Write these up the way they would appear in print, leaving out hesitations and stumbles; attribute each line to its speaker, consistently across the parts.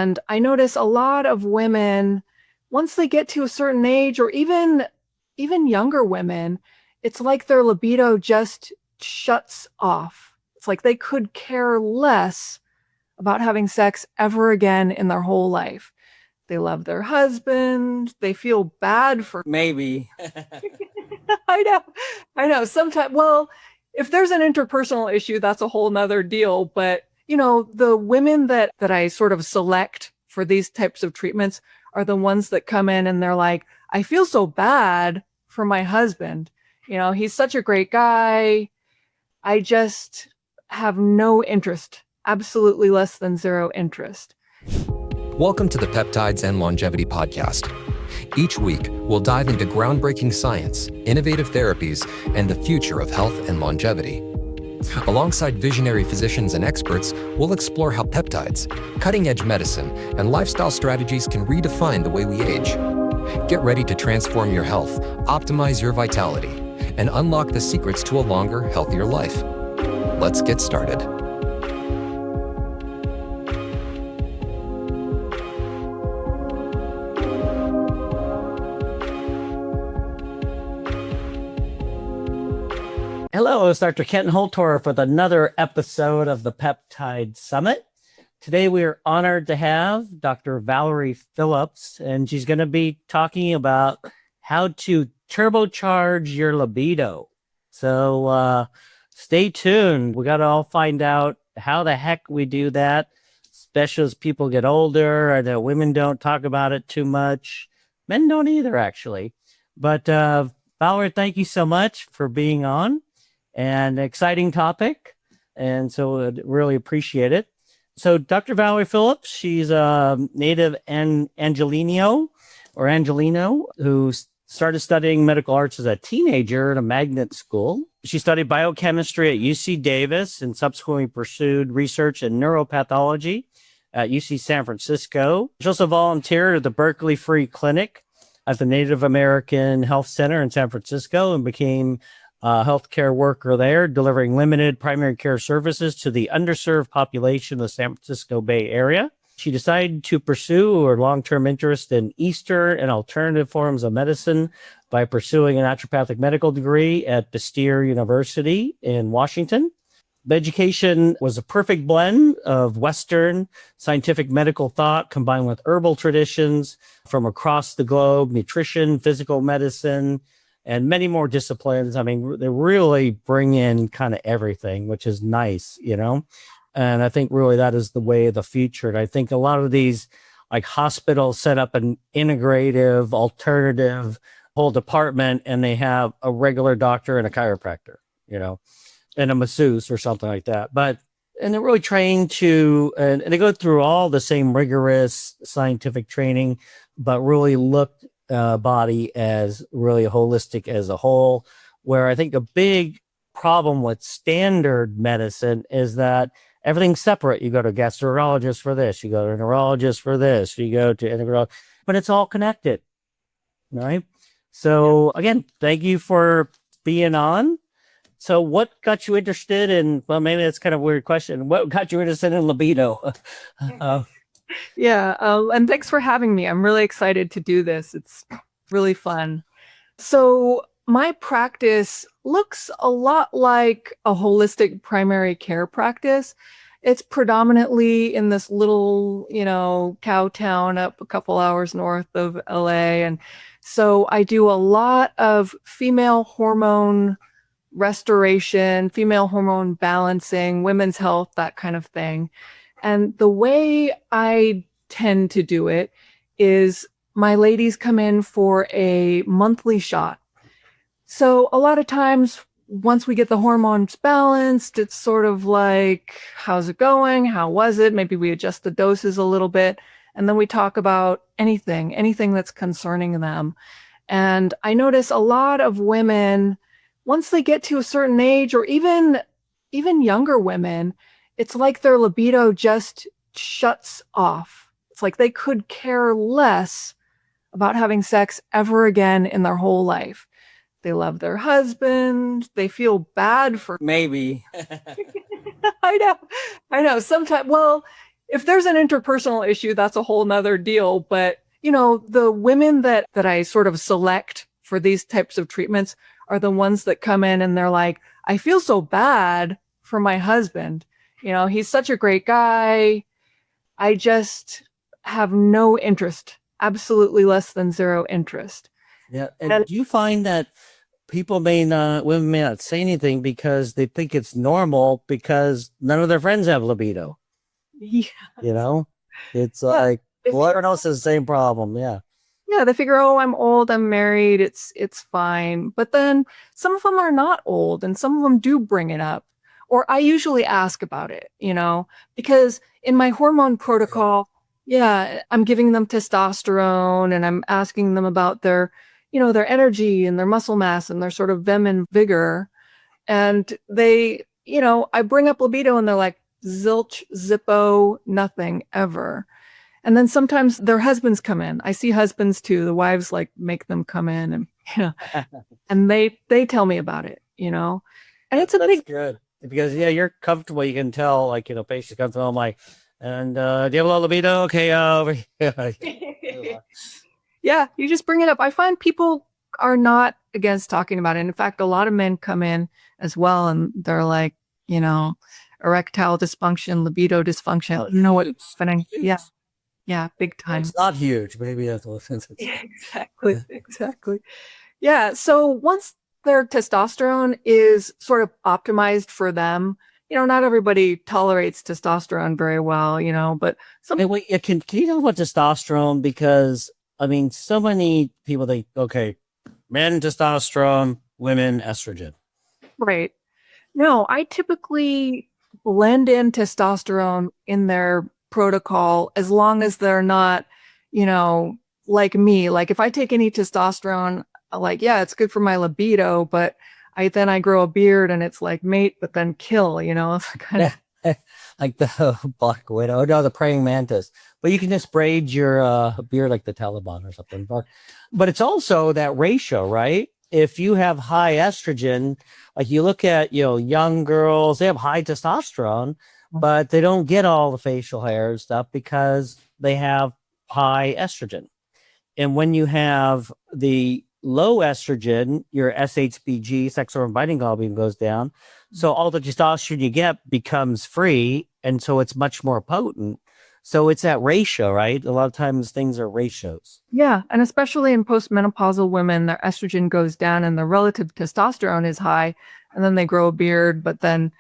Speaker 1: And I notice a lot of women, once they get to a certain age, or even younger women, it's like their libido just shuts off. It's like they could care less about having sex ever again in their whole life. They love their husband. They feel bad for
Speaker 2: maybe.
Speaker 1: I know. Sometimes, well, if there's an interpersonal issue, that's a whole nother deal. But, the women that I sort of select for these types of treatments are the ones that come in and they're like, I feel so bad for my husband. He's such a great guy. I just have no interest, absolutely less than zero interest.
Speaker 3: Welcome to the Peptides and Longevity podcast. Each week, we'll dive into groundbreaking science, innovative therapies, and the future of health and longevity. Alongside visionary physicians and experts, we'll explore how peptides, cutting-edge medicine, and lifestyle strategies can redefine the way we age. Get ready to transform your health, optimize your vitality, and unlock the secrets to a longer, healthier life. Let's get started.
Speaker 2: Hello, it's Dr. Kenton Holtorf with another episode of the Peptide Summit. Today we are honored to have Dr. Valerie Phillips, and she's going to be talking about how to turbocharge your libido. So stay tuned. We got to all find out how the heck we do that, especially as people get older. I know women don't talk about it too much. Men don't either, actually. But Valerie, thank you so much for being on. An exciting topic, and so I'd really appreciate it. So Dr. Valerie Phillips, she's a native Angelino, who started studying medical arts as a teenager at a magnet school. She studied biochemistry at UC Davis and subsequently pursued research in neuropathology at UC San Francisco. She also volunteered at the Berkeley Free Clinic at the Native American Health Center in San Francisco and became a healthcare worker there, delivering limited primary care services to the underserved population of the San Francisco Bay Area. She decided to pursue her long-term interest in Eastern and alternative forms of medicine by pursuing a naturopathic medical degree at Bastyr University in Washington. The education was a perfect blend of Western scientific medical thought combined with herbal traditions from across the globe, nutrition, physical medicine, and many more disciplines. I mean, they really bring in kind of everything, which is nice, and I think really that is the way of the future. And I think a lot of these like hospitals set up an integrative, alternative whole department, and they have a regular doctor and a chiropractor, and a masseuse or something like that. And they're really trained to, and they go through all the same rigorous scientific training, but really look body as really holistic as a whole, where I think a big problem with standard medicine is that everything's separate. You go to a gastroenterologist for this, you go to a neurologist for this, you go to endocrinologist, but it's all connected, right? So again, thank you for being on. So what got you interested in, well, maybe that's kind of a weird question. What got you interested in libido?
Speaker 1: Yeah, and thanks for having me. I'm really excited to do this. It's really fun. So my practice looks a lot like a holistic primary care practice. It's predominantly in this little, cow town up a couple hours north of LA. And so I do a lot of female hormone restoration, female hormone balancing, women's health, that kind of thing. And the way I tend to do it is my ladies come in for a monthly shot. So a lot of times, once we get the hormones balanced, it's sort of like, how's it going? How was it? Maybe we adjust the doses a little bit. And then we talk about anything that's concerning them. And I notice a lot of women, once they get to a certain age, or even younger women, it's like their libido just shuts off. It's like they could care less about having sex ever again in their whole life. They love their husband. They feel bad for
Speaker 2: maybe.
Speaker 1: I know. Sometimes, well, if there's an interpersonal issue, that's a whole nother deal. But, the women that I sort of select for these types of treatments are the ones that come in and they're like, I feel so bad for my husband. He's such a great guy. I just have no interest, absolutely less than zero interest.
Speaker 2: Yeah. And do you find that women may not say anything because they think it's normal because none of their friends have libido?
Speaker 1: Yeah.
Speaker 2: It's like, well, everyone else has the same problem. Yeah.
Speaker 1: Yeah, they figure, oh, I'm old, I'm married, it's fine. But then some of them are not old and some of them do bring it up. Or I usually ask about it, because in my hormone protocol, I'm giving them testosterone and I'm asking them about their energy and their muscle mass and their sort of vim and vigor. And they, I bring up libido and they're like, zilch, zippo, nothing ever. And then sometimes their husbands come in. I see husbands too. The wives like make them come in and and they tell me about it, And it's
Speaker 2: That's good because you're comfortable. You can tell, like, patients come to home like, and do you have a lot of libido? Okay, over here.
Speaker 1: Yeah, you just bring it up. I find people are not against talking about it. In fact, a lot of men come in as well and they're like, erectile dysfunction, libido dysfunction. I don't know what's happening. Yeah. Yeah, big time.
Speaker 2: It's not huge. Maybe that's what it is.
Speaker 1: Yeah, exactly. Yeah, so once their testosterone is sort of optimized for them, not everybody tolerates testosterone very well, but some.
Speaker 2: Hey, wait, can you talk about testosterone? Because, so many people think, okay, men testosterone, women estrogen.
Speaker 1: Right. No, I typically blend in testosterone in their protocol as long as they're not, like me. Like if I take any testosterone, like, yeah, it's good for my libido, but I grow a beard and it's like mate, but then kill, it's kind of
Speaker 2: like the black widow, no, the praying mantis. But you can just braid your beard like the Taliban or something. But it's also that ratio, right? If you have high estrogen, like you look at, young girls, they have high testosterone, but they don't get all the facial hair and stuff because they have high estrogen. And when you have the low estrogen, your SHBG, sex hormone binding globulin, goes down. So all the testosterone you get becomes free. And so it's much more potent. So it's that ratio, right? A lot of times things are ratios.
Speaker 1: Yeah. And especially in postmenopausal women, their estrogen goes down and their relative testosterone is high. And then they grow a beard, but then,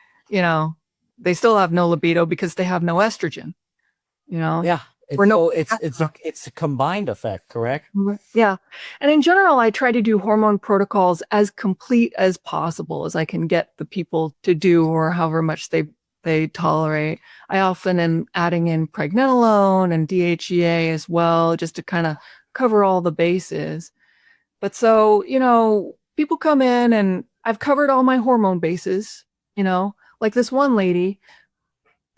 Speaker 1: they still have no libido because they have no estrogen,
Speaker 2: Yeah. It's a combined effect, correct?
Speaker 1: Yeah. And in general, I try to do hormone protocols as complete as possible as I can get the people to do, or however much they tolerate. I often am adding in pregnenolone and DHEA as well, just to kind of cover all the bases. But so, people come in and I've covered all my hormone bases, like this one lady,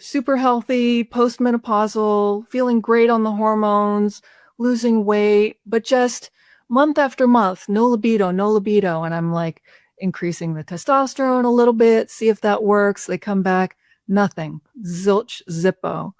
Speaker 1: super healthy, postmenopausal, feeling great on the hormones, losing weight, but just month after month, no libido. And I'm like increasing the testosterone a little bit, see if that works. They come back, nothing, zilch, zippo.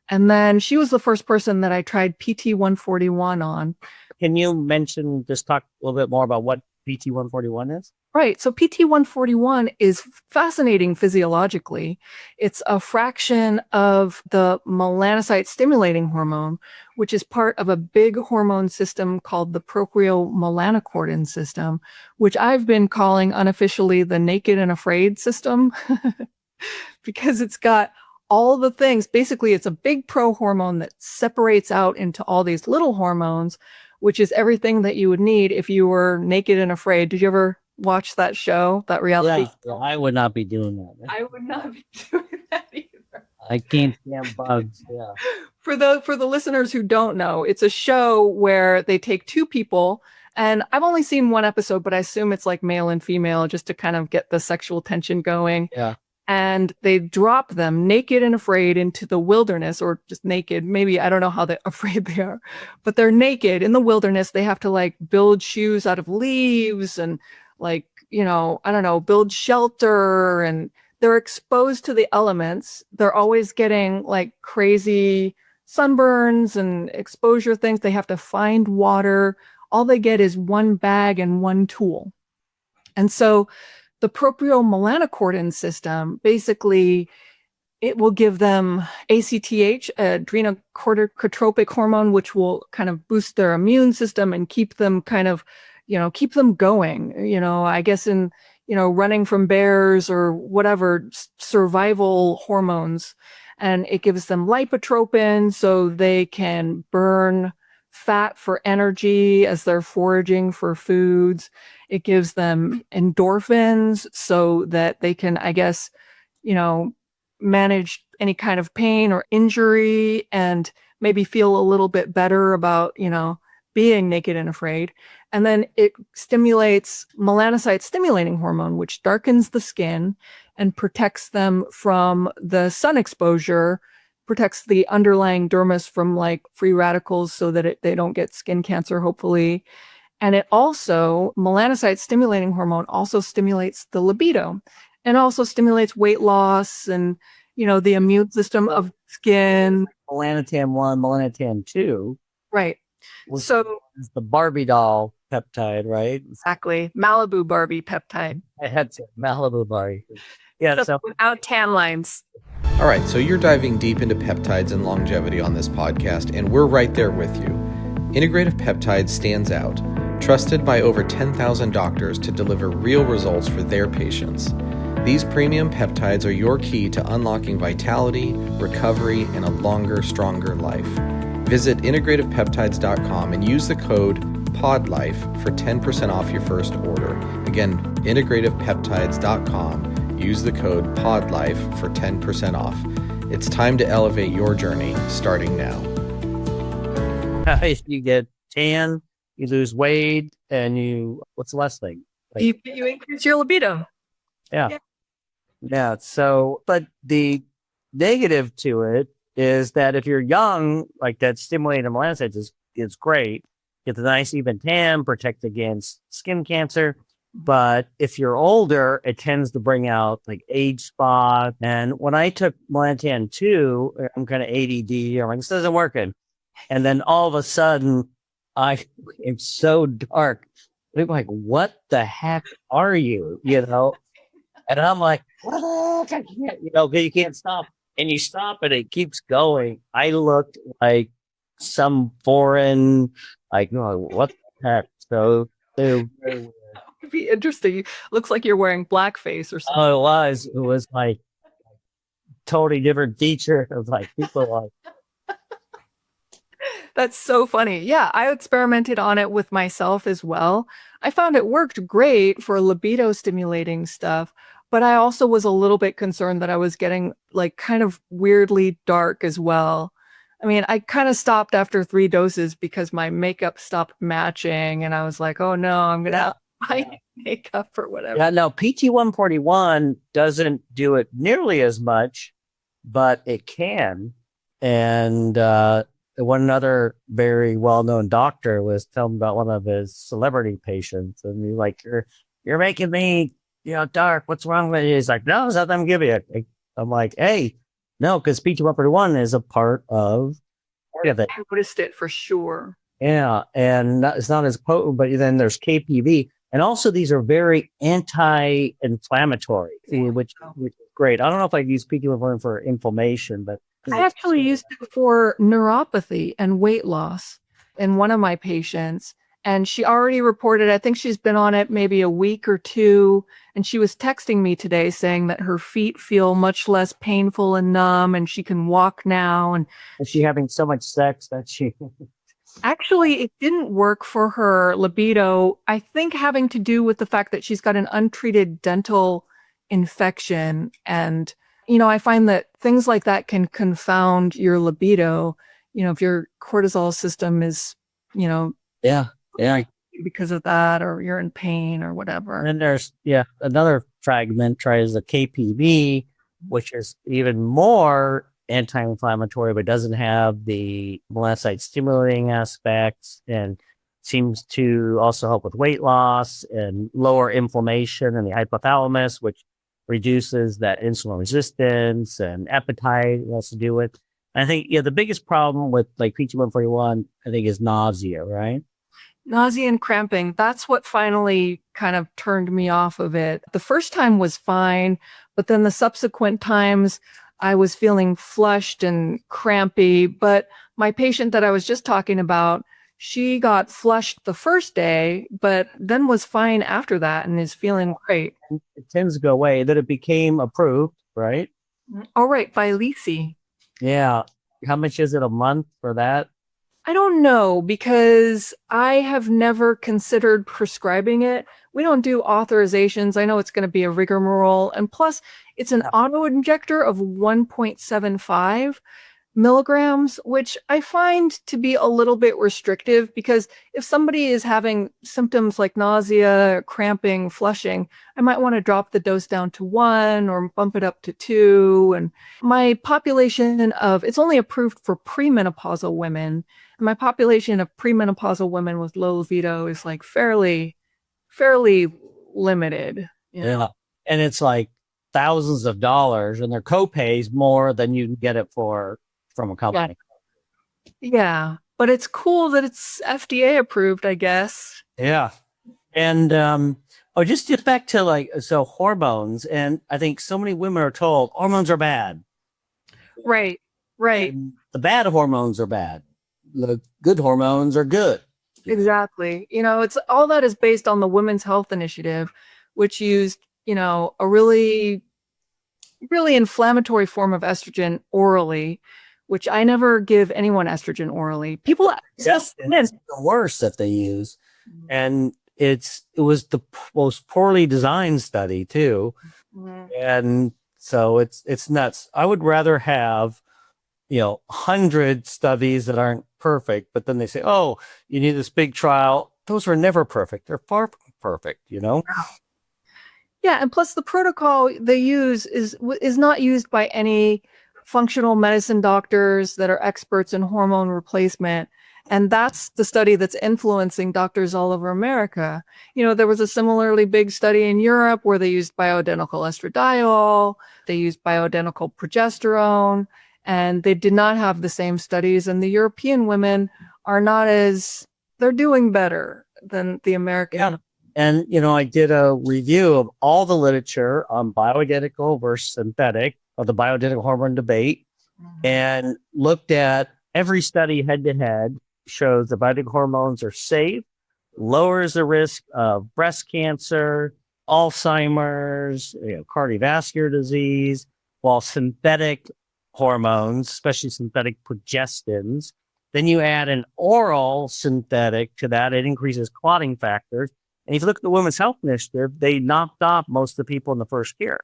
Speaker 1: And then she was the first person that I tried PT-141 on.
Speaker 2: Can you just talk a little bit more about what PT-141 is?
Speaker 1: Right. So PT-141 is fascinating physiologically. It's a fraction of the melanocyte stimulating hormone, which is part of a big hormone system called the procreomelanocortin system, which I've been calling unofficially the naked and afraid system because it's got all the things. Basically, it's a big prohormone that separates out into all these little hormones, which is everything that you would need if you were naked and afraid. Did you ever watch that show, that reality show?
Speaker 2: I would not be doing that.
Speaker 1: I would not be doing that either.
Speaker 2: I can't stand bugs. Yeah.
Speaker 1: For the listeners who don't know, it's a show where they take two people, and I've only seen one episode, but I assume it's like male and female just to kind of get the sexual tension going.
Speaker 2: Yeah.
Speaker 1: And they drop them naked and afraid into the wilderness, or just naked. Maybe, I don't know how afraid they are, but they're naked in the wilderness. They have to like build shoes out of leaves and like, I don't know, build shelter. And they're exposed to the elements. They're always getting like crazy sunburns and exposure things. They have to find water. All they get is one bag and one tool. And so the propiomelanocortin system, basically, it will give them ACTH, adrenocorticotropic hormone, which will kind of boost their immune system and keep them kind of, keep them going, I guess in, running from bears or whatever, survival hormones. And it gives them lipotropin so they can burn fat for energy as they're foraging for foods. It gives them endorphins so that they can, I guess, manage any kind of pain or injury and maybe feel a little bit better about, being naked and afraid. And then it stimulates melanocyte stimulating hormone, which darkens the skin and protects them from the sun exposure, protects the underlying dermis from like free radicals so that they don't get skin cancer, hopefully. And it also, melanocyte stimulating hormone also stimulates the libido and also stimulates weight loss and, the immune system of skin.
Speaker 2: Melanotan 1, melanotan 2.
Speaker 1: Right. So
Speaker 2: it's the Barbie doll peptide, right?
Speaker 1: Exactly. Malibu Barbie peptide.
Speaker 2: I had to Malibu Barbie. Yeah. So
Speaker 1: without tan lines.
Speaker 3: All right, so you're diving deep into peptides and longevity on this podcast, and we're right there with you. Integrative Peptides stands out, trusted by over 10,000 doctors to deliver real results for their patients. These premium peptides are your key to unlocking vitality, recovery, and a longer, stronger life. Visit integrativepeptides.com and use the code PODLIFE for 10% off your first order. Again, integrativepeptides.com. Use the code PODLIFE for 10% off. It's time to elevate your journey, starting now.
Speaker 2: You get tan, you lose weight, and what's the last thing?
Speaker 1: You increase your libido.
Speaker 2: Yeah. So, but the negative to it is that if you're young, like that stimulating melanocytes is great. Get the nice even tan, protect against skin cancer. But if you're older, it tends to bring out like age spot. And when I took melanotan 2, I'm kind of ADD. I'm like, this isn't working. And then all of a sudden, I am so dark. I'm like, what the heck are you? And I'm like, what the heck? I can't, you can't stop. And you stop and it keeps going. I looked like some foreign, like, no, what the heck? So, very weird.
Speaker 1: It'd be interesting. Looks like you're wearing blackface or something.
Speaker 2: Oh, it was like totally different feature of like people like.
Speaker 1: That's so funny. Yeah, I experimented on it with myself as well. I found it worked great for libido stimulating stuff, but I also was a little bit concerned that I was getting like kind of weirdly dark as well. I mean, I kind of stopped after 3 doses because my makeup stopped matching and I was like, oh no, I'm going to buy makeup or whatever.
Speaker 2: Yeah, no, PT141 doesn't do it nearly as much, but it can. And one other very well-known doctor was telling me about one of his celebrity patients, and he's like, "You're making me, dark. What's wrong with you?" He's like, "No, it's nothing. I'm giving you." I'm like, "Hey, no, because PT141 is a part of it."
Speaker 1: I noticed it for sure.
Speaker 2: Yeah, and it's not as potent, but then there's KPV, and also these are very anti-inflammatory, which is great. I don't know if I'd use PT141 for inflammation, but
Speaker 1: I actually used it for neuropathy and weight loss in one of my patients. And she already reported, I think she's been on it maybe a week or 2. And she was texting me today saying that her feet feel much less painful and numb and she can walk now. And
Speaker 2: is she having so much sex that she...
Speaker 1: Actually, it didn't work for her libido. I think having to do with the fact that she's got an untreated dental infection. And I find that things like that can confound your libido, if your cortisol system is,
Speaker 2: Yeah.
Speaker 1: because of that, or you're in pain or whatever.
Speaker 2: And then there's, another fragment tries the KPV, which is even more anti-inflammatory, but doesn't have the melanocyte stimulating aspects and seems to also help with weight loss and lower inflammation in the hypothalamus, which reduces that insulin resistance and appetite. It has to do with. I think the biggest problem with like PT141, I think, is nausea, right?
Speaker 1: Nausea and cramping. That's what finally kind of turned me off of it. The first time was fine, but then the subsequent times I was feeling flushed and crampy. But my patient that I was just talking about, she got flushed the first day, but then was fine after that and is feeling great.
Speaker 2: It tends to go away. Then it became approved, right?
Speaker 1: All right, by Lisi.
Speaker 2: Yeah. How much is it a month for that?
Speaker 1: I don't know because I have never considered prescribing it. We don't do authorizations. I know it's going to be a rigmarole. And plus, it's an auto injector of 1.75 milligrams, which I find to be a little bit restrictive because if somebody is having symptoms like nausea, cramping, flushing, I might want to drop the dose down to 1 or bump it up to 2. And my population it's only approved for premenopausal women. And my population of premenopausal women with low libido is like fairly limited.
Speaker 2: Yeah. And it's like thousands of dollars and their copays more than you can get it from a company.
Speaker 1: Yeah, but it's cool that it's FDA approved, I guess.
Speaker 2: Yeah. And just get back to hormones. And I think so many women are told hormones are bad.
Speaker 1: Right.
Speaker 2: And the bad hormones are bad. The good hormones are good.
Speaker 1: Exactly. It's all that is based on the Women's Health Initiative, which used, a really, really inflammatory form of estrogen orally, which I never give anyone estrogen orally. People,
Speaker 2: yes, it's the worst that they use. And it was the most poorly designed study too. Mm-hmm. And so it's nuts. I would rather have, 100 studies that aren't perfect, but then they say, oh, you need this big trial. Those are never perfect. They're far from perfect,
Speaker 1: Yeah, and plus the protocol they use is not used by any functional medicine doctors that are experts in hormone replacement. And that's the study that's influencing doctors all over America. There was a similarly big study in Europe where they used bioidentical estradiol, they used bioidentical progesterone, and they did not have the same studies. And the European women they're doing better than the American.
Speaker 2: Yeah. And, I did a review of all the literature on bioidentical versus synthetic of the bioidentical hormone debate, and looked at every study head to head, shows the bioidentical hormones are safe, lowers the risk of breast cancer, Alzheimer's, cardiovascular disease, while synthetic hormones, especially synthetic progestins, then you add an oral synthetic to that, it increases clotting factors. And if you look at the Women's Health Initiative, they knocked off most of the people in the first year,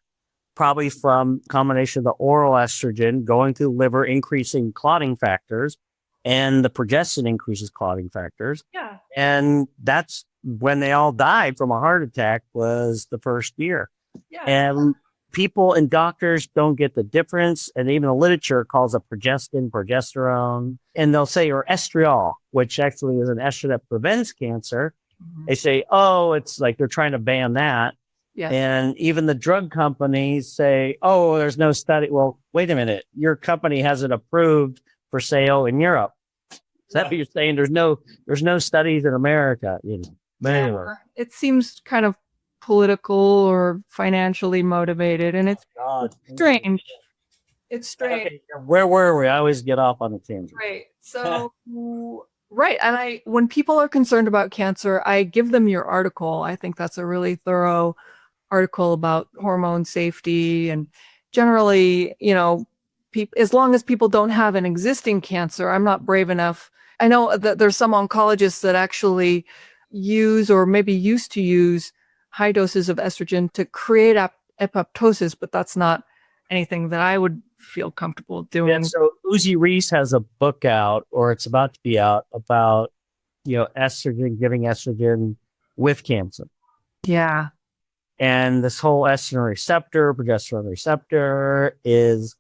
Speaker 2: probably from combination of the oral estrogen going through the liver, increasing clotting factors, and the progestin increases clotting factors.
Speaker 1: Yeah.
Speaker 2: And that's when they all died from a heart attack was the first year.
Speaker 1: Yeah.
Speaker 2: And people and doctors don't get the difference. And even the literature calls it progestin, progesterone, and they'll say, or estriol, which actually is an estrogen that prevents cancer. They say, oh, it's like they're trying to ban that.
Speaker 1: Yes.
Speaker 2: And even the drug companies say, oh, there's no study. Well, wait a minute. Your company has it approved for sale in Europe. Is that what you're saying? There's no studies in America.
Speaker 1: It seems kind of political or financially motivated, and it's strange. It's strange.
Speaker 2: Okay, where were we? I always get off on the tangent.
Speaker 1: Right. So, right. And when people are concerned about cancer, I give them your article. I think that's a really thorough article about hormone safety. And generally, as long as people don't have an existing cancer, I'm not brave enough. I know that there's some oncologists that actually use or maybe used to use high doses of estrogen to create apoptosis, but that's not anything that I would feel comfortable doing.
Speaker 2: Yeah, so Uzi Reese has a book out, or it's about to be out, about estrogen, giving estrogen with cancer.
Speaker 1: Yeah.
Speaker 2: And this whole estrogen receptor, progesterone receptor is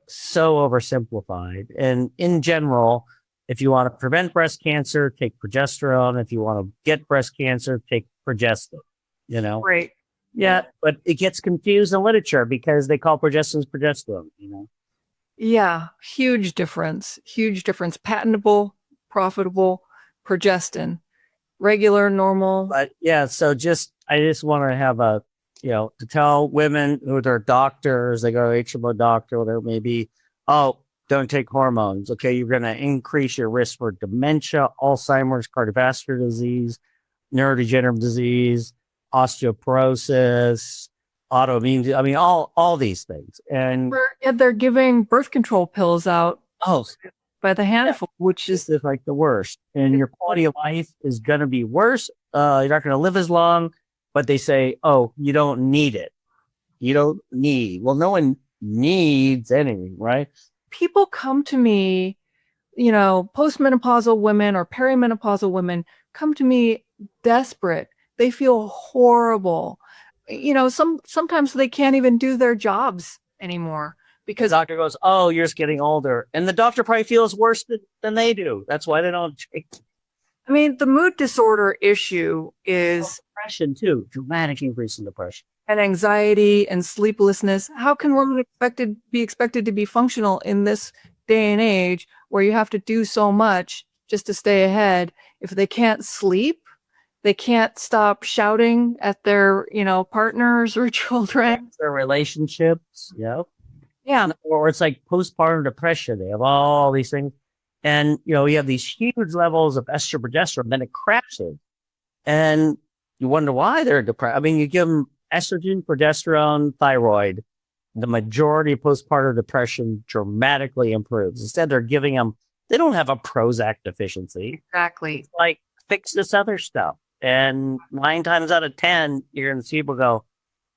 Speaker 2: so oversimplified. And in general, if you want to prevent breast cancer, take progesterone. If you want to get breast cancer, take progestin,
Speaker 1: Right.
Speaker 2: Yeah, but it gets confused in literature because they call progesterone,
Speaker 1: Yeah, huge difference. Huge difference. Patentable, profitable, progestin. Regular, normal.
Speaker 2: But yeah, I just want to have to tell women who are doctors, they go to HMO doctor, whatever it may be, oh, don't take hormones. Okay, you're going to increase your risk for dementia, Alzheimer's, cardiovascular disease, neurodegenerative disease, osteoporosis, autoimmune. I mean, all these things. And
Speaker 1: They're giving birth control pills out by the handful, which is
Speaker 2: like the worst. And your quality of life is going to be worse. You're not going to live as long. But they say, oh, you don't need it. You don't need. Well, no one needs anything, right?
Speaker 1: People come to me, postmenopausal women or perimenopausal women come to me desperate. They feel horrible. Sometimes they can't even do their jobs anymore because
Speaker 2: the doctor goes, oh, you're just getting older. And the doctor probably feels worse than they do. That's why they don't take.
Speaker 1: I mean, the mood disorder issue is
Speaker 2: depression too, dramatic increase in depression.
Speaker 1: And anxiety and sleeplessness. How can women be expected to be functional in this day and age where you have to do so much just to stay ahead? If they can't sleep, they can't stop shouting at their, partners or children.
Speaker 2: Their relationships,
Speaker 1: Yeah.
Speaker 2: Or it's like postpartum depression. They have all these things. And, you have these huge levels of estrogen, progesterone, then it crashes. And you wonder why they're depressed. I mean, you give them estrogen, progesterone, thyroid, the majority of postpartum depression dramatically improves. Instead, they're giving them, they don't have a Prozac deficiency.
Speaker 1: Exactly.
Speaker 2: It's like, fix this other stuff. And 9 times out of 10, you're going to see people go,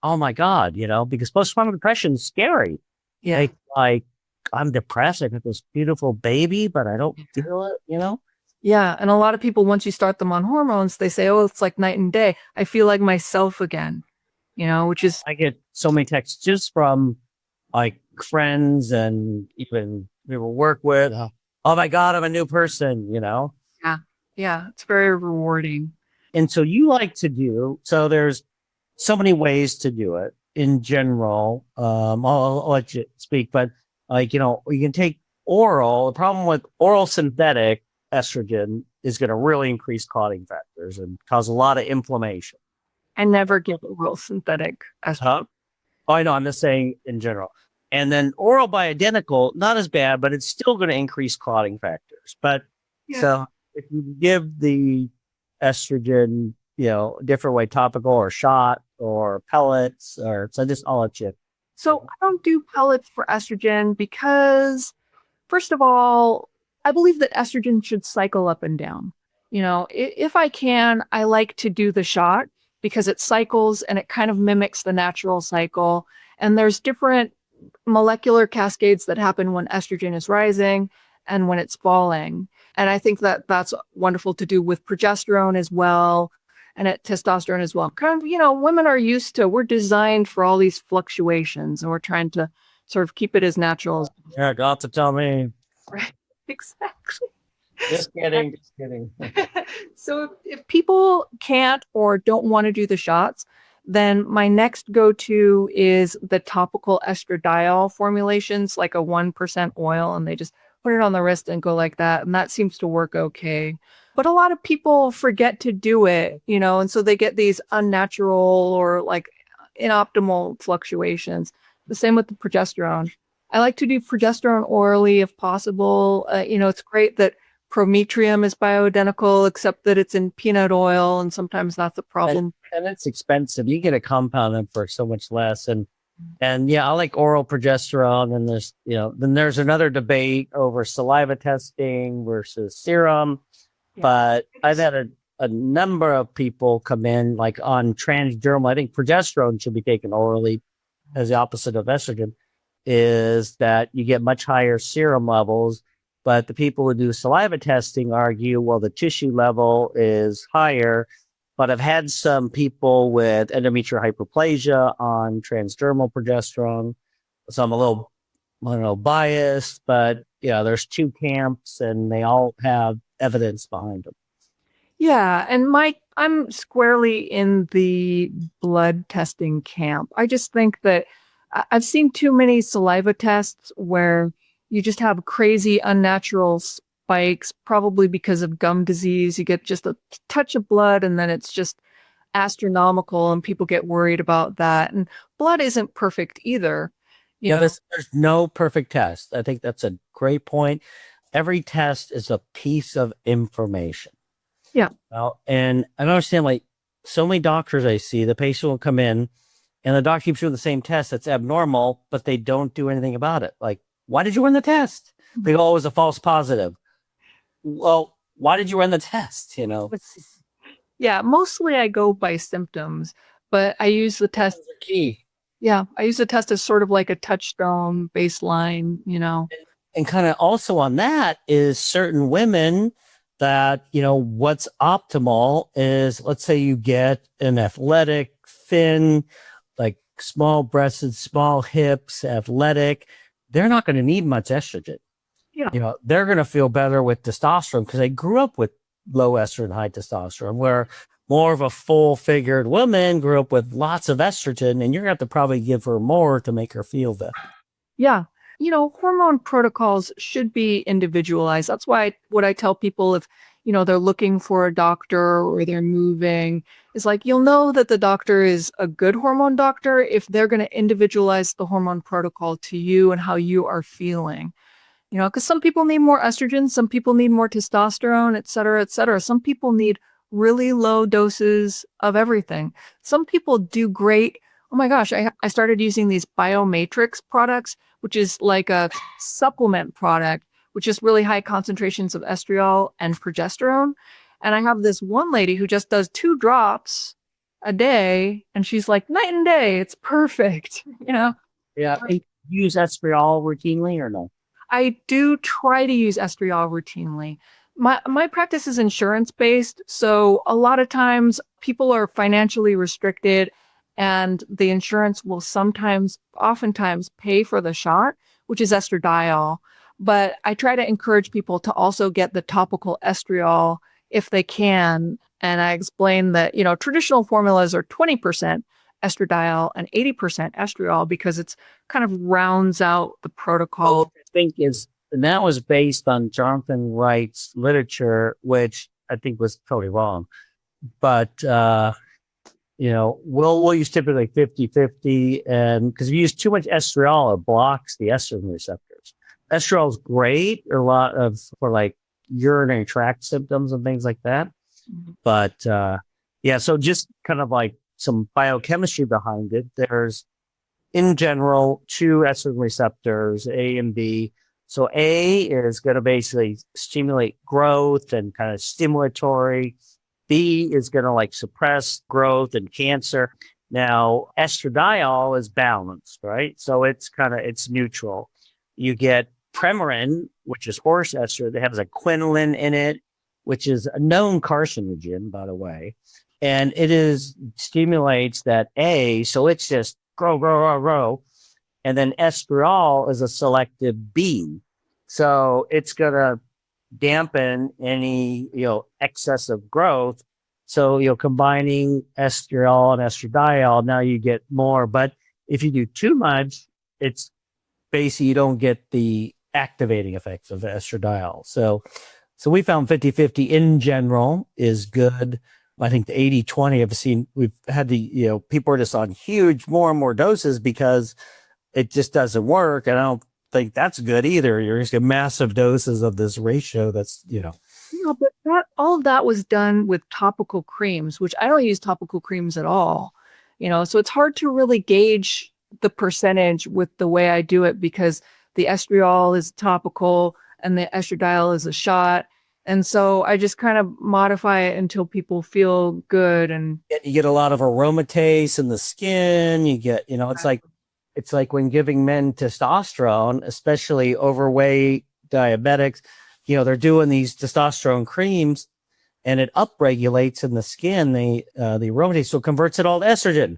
Speaker 2: oh my God, because postpartum depression is scary.
Speaker 1: Yeah.
Speaker 2: Like, I'm depressed. I got this beautiful baby, but I don't feel it,
Speaker 1: Yeah. And a lot of people, once you start them on hormones, they say, oh, it's like night and day. I feel like myself again, which is.
Speaker 2: I get so many texts just from like friends and even people work with. Oh my God, I'm a new person,
Speaker 1: Yeah. Yeah. It's very rewarding.
Speaker 2: And so there's so many ways to do it in general. I'll let you speak, but you can take oral. The problem with oral synthetic estrogen is going to really increase clotting factors and cause a lot of inflammation.
Speaker 1: I never give oral synthetic estrogen.
Speaker 2: Oh, I know. I'm just saying in general. And then oral bioidentical, not as bad, but it's still going to increase clotting factors. But so if you give the estrogen, a different way, topical or shot or pellets, I'll let you.
Speaker 1: So I don't do pellets for estrogen because, first of all, I believe that estrogen should cycle up and down. If I can, I like to do the shot because it cycles and it kind of mimics the natural cycle. And there's different molecular cascades that happen when estrogen is rising and when it's falling. And I think that that's wonderful to do with progesterone as well. And at testosterone as well. Kind of, women are we're designed for all these fluctuations and we're trying to sort of keep it as natural as possible.
Speaker 2: Yeah, got to tell me.
Speaker 1: Right. Exactly.
Speaker 2: Just kidding.
Speaker 1: So if people can't or don't want to do the shots, then my next go-to is the topical estradiol formulations, like a 1% oil, and they just put it on the wrist and go like that. And that seems to work okay. But a lot of people forget to do it, and so they get these unnatural or like inoptimal fluctuations. The same with the progesterone. I like to do progesterone orally if possible. It's great that Prometrium is bioidentical, except that it's in peanut oil, and sometimes that's a problem.
Speaker 2: And it's expensive. You get a compound for so much less. And I like oral progesterone. And there's, then there's another debate over saliva testing versus serum. Yeah. But I've had a number of people come in like on transdermal. I think progesterone should be taken orally as the opposite of estrogen, is that you get much higher serum levels. But the people who do saliva testing argue, well, the tissue level is higher. But I've had some people with endometrial hyperplasia on transdermal progesterone. So I'm a little, biased, but there's 2 camps and they all have evidence behind them.
Speaker 1: Yeah. And I'm squarely in the blood testing camp. I just think that I've seen too many saliva tests where you just have crazy unnatural spikes, probably because of gum disease. You get just a touch of blood and then it's just astronomical and people get worried about that. And blood isn't perfect either. You know?
Speaker 2: There's no perfect test. I think that's a great point. Every test is a piece of information.
Speaker 1: Yeah.
Speaker 2: Well, and I don't understand, like, so many doctors I see, the patient will come in and the doctor keeps doing the same test that's abnormal, but they don't do anything about it. Like, why did you run the test? They go, oh, it was a false positive. Well, why did you run the test? You know?
Speaker 1: Yeah, mostly I go by symptoms, but I use the test.
Speaker 2: That's the key.
Speaker 1: Yeah, I use the test as sort of like a touchstone baseline, you know.
Speaker 2: And kind of also on that is certain women that, you know, what's optimal is, let's say you get an athletic, thin, like small breasted, small hips, athletic. They're not going to need much estrogen.
Speaker 1: Yeah.
Speaker 2: You know, they're going to feel better with testosterone because they grew up with low estrogen, high testosterone, where more of a full figured woman grew up with lots of estrogen, and you're going to have to probably give her more to make her feel better.
Speaker 1: Yeah. You know, hormone protocols should be individualized. That's why what I tell people if, you know, they're looking for a doctor or they're moving is like, you'll know that the doctor is a good hormone doctor if they're going to individualize the hormone protocol to you and how you are feeling. You know, because some people need more estrogen, some people need more testosterone, et cetera, et cetera. Some people need really low doses of everything. Some people do great. Oh my gosh, I started using these Biomatrix products, which is like a supplement product, which is really high concentrations of estriol and progesterone. And I have this one lady who just does 2 drops a day, and she's like, night and day, it's perfect, you know?
Speaker 2: Yeah. You use estriol routinely or no?
Speaker 1: I do try to use estriol routinely. My practice is insurance based, so a lot of times people are financially restricted and the insurance will oftentimes pay for the shot, which is estradiol. But I try to encourage people to also get the topical estriol if they can. And I explain that, you know, traditional formulas are 20% estradiol and 80% estriol because it's kind of rounds out the protocol.
Speaker 2: I think and that was based on Jonathan Wright's literature, which I think was totally wrong. But, you know, we'll use typically 50-50. And because if you use too much estriol, it blocks the estrogen receptors. Estriol is great for like urinary tract symptoms and things like that. Mm-hmm. But, yeah, so just kind of like some biochemistry behind it. There's, in general, 2 estrogen receptors, A and B. So A is going to basically stimulate growth and kind of stimulatory. B is going to like suppress growth and cancer. Now, estradiol is balanced, right? So it's neutral. You get Premarin, which is horse ester, that has a quinoline in it, which is a known carcinogen, by the way. And stimulates that A, so it's just grow. And then estriol is a selective B. So it's going to dampen any, you know, excessive growth. So, you know, combining estriol and estradiol, now you get more. But if you do too much, it's basically you don't get the activating effects of estradiol. So we found 50-50 in general is good. I think the 80-20 we've had you know, people are just on more and more doses because it just doesn't work. And I don't think that's good either. You're just getting massive doses of this ratio that's, you know.
Speaker 1: No, but all of that was done with topical creams, which I don't use topical creams at all. You know, so it's hard to really gauge the percentage with the way I do it because the estriol is topical and the estradiol is a shot. And so I just kind of modify it until people feel good. And
Speaker 2: you get a lot of aromatase in the skin. You get, you know, it's like when giving men testosterone, especially overweight diabetics, you know, they're doing these testosterone creams and it upregulates in the skin, the aromatase. So it converts it all to estrogen.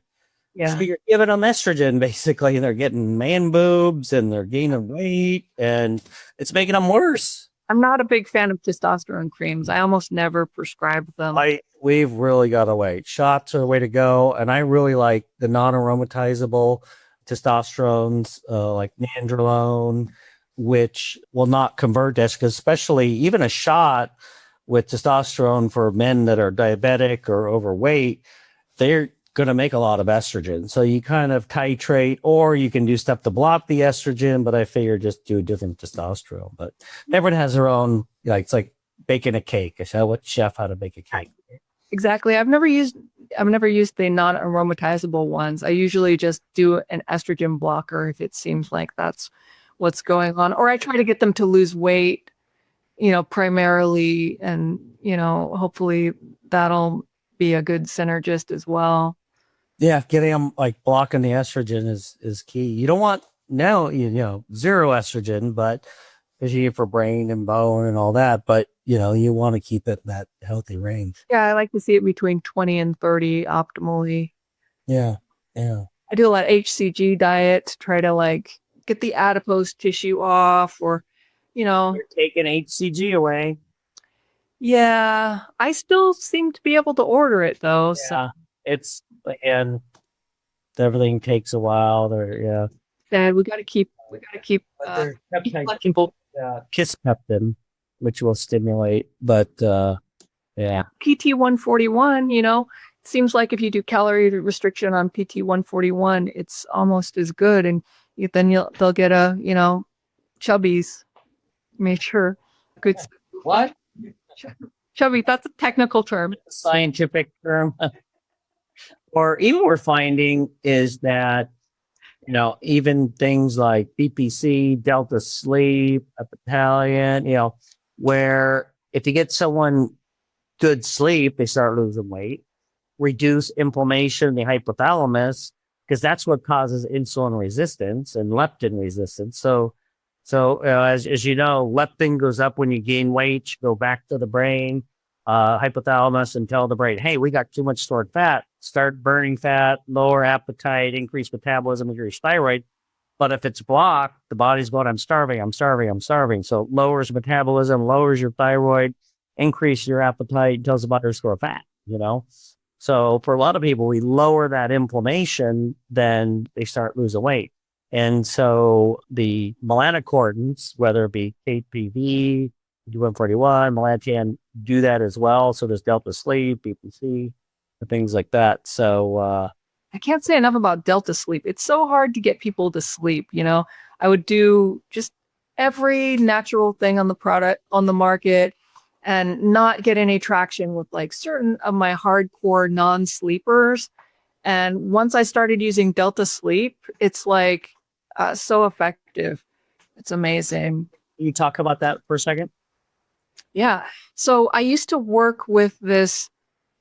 Speaker 2: Yeah. So you're giving them estrogen, basically, and they're getting man boobs and they're gaining weight and it's making them worse.
Speaker 1: I'm not a big fan of testosterone creams. I almost never prescribe them.
Speaker 2: We've really got to wait. Shots are the way to go. And I really like the non-aromatizable testosterones, like nandrolone, which will not convert to estrogen, especially even a shot with testosterone for men that are diabetic or overweight. They're going to make a lot of estrogen. So you kind of titrate, or you can do stuff to block the estrogen, but I figure just do a different testosterone. But everyone has their own, like, it's like baking a cake. I said, what chef how to bake a cake?
Speaker 1: Exactly. I've never used the non-aromatizable ones. I usually just do an estrogen blocker if it seems like that's what's going on. Or I try to get them to lose weight, primarily, and, hopefully that'll be a good synergist as well.
Speaker 2: Yeah, getting them like blocking the estrogen is key. You don't want zero estrogen, but especially for brain and bone and all that. But you want to keep it in that healthy range.
Speaker 1: Yeah, I like to see it between 20 and 30 optimally.
Speaker 2: Yeah.
Speaker 1: I do a lot of HCG diet to try to get the adipose tissue off, or,
Speaker 2: You're taking HCG away.
Speaker 1: Yeah, I still seem to be able to order it though.
Speaker 2: Yeah, and everything takes a while.
Speaker 1: Dad, we got to keep people.
Speaker 2: Kisspeptin, which will stimulate, but yeah.
Speaker 1: PT-141, seems like if you do calorie restriction on PT-141, it's almost as good, and they'll get chubbies. Make sure good.
Speaker 2: What?
Speaker 1: Chubby, that's a technical term.
Speaker 2: Scientific term. Or even we're finding is that, even things like BPC, Delta Sleep, Epitalion, where if you get someone good sleep, they start losing weight, reduce inflammation in the hypothalamus, because that's what causes insulin resistance and leptin resistance. So as you know, leptin goes up when you gain weight, you go back to the brain, hypothalamus, and tell the brain, hey, we got too much stored fat. Start burning fat, lower appetite, increase metabolism, increase thyroid. But if it's blocked, the body's going, I'm starving. So it lowers metabolism, lowers your thyroid, increase your appetite, tells the body to store fat, So for a lot of people, we lower that inflammation, then they start losing weight. And so the melanocortins, whether it be KPV, D141, melatonin, do that as well. So there's Delta Sleep, BPC, and things like that. So
Speaker 1: I can't say enough about Delta Sleep. It's so hard to get people to sleep. I would do just every natural thing on the market and not get any traction with certain of my hardcore non-sleepers. And once I started using Delta Sleep, it's so effective. It's amazing.
Speaker 2: Can you talk about that for a second?
Speaker 1: Yeah. So I used to work with this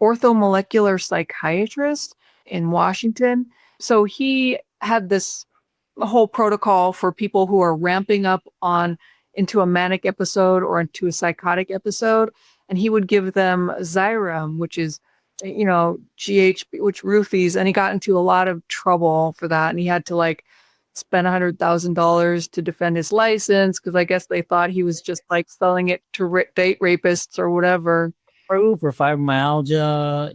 Speaker 1: orthomolecular psychiatrist in Washington. So he had this whole protocol for people who are ramping up into a manic episode or into a psychotic episode. And he would give them Xyrem, which is, GHB, which roofies. And he got into a lot of trouble for that. And he had to spend $100,000 to defend his license, because I guess they thought he was just selling it to date rapists or whatever.
Speaker 2: For fibromyalgia,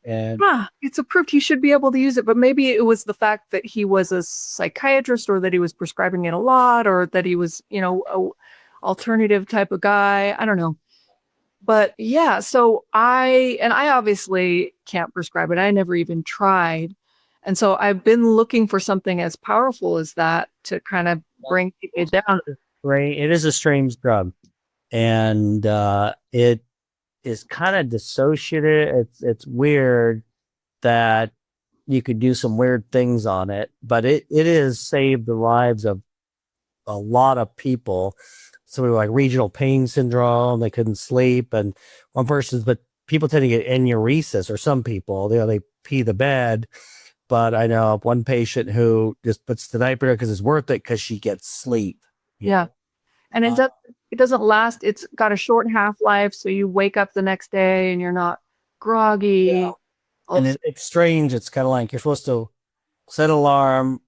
Speaker 2: and
Speaker 1: it's approved. He should be able to use it, but maybe it was the fact that he was a psychiatrist, or that he was prescribing it a lot, or that he was, a alternative type of guy. I don't know. But yeah, so I obviously can't prescribe it. I never even tried. And so I've been looking for something as powerful as that to kind of bring people down.
Speaker 2: Right. It is a strange drug, and it is kind of dissociative. It's weird that you could do some weird things on it, but it has saved the lives of a lot of people. So we were regional pain syndrome, they couldn't sleep, and but people tend to get enuresis, or some people, they pee the bed. But I know of one patient who just puts the diaper because it's worth it, because she gets sleep.
Speaker 1: Yeah. And it doesn't last. It's got a short half-life, so you wake up the next day and you're not groggy.
Speaker 2: Yeah. And it's strange. It's kind of like you're supposed to set an alarm,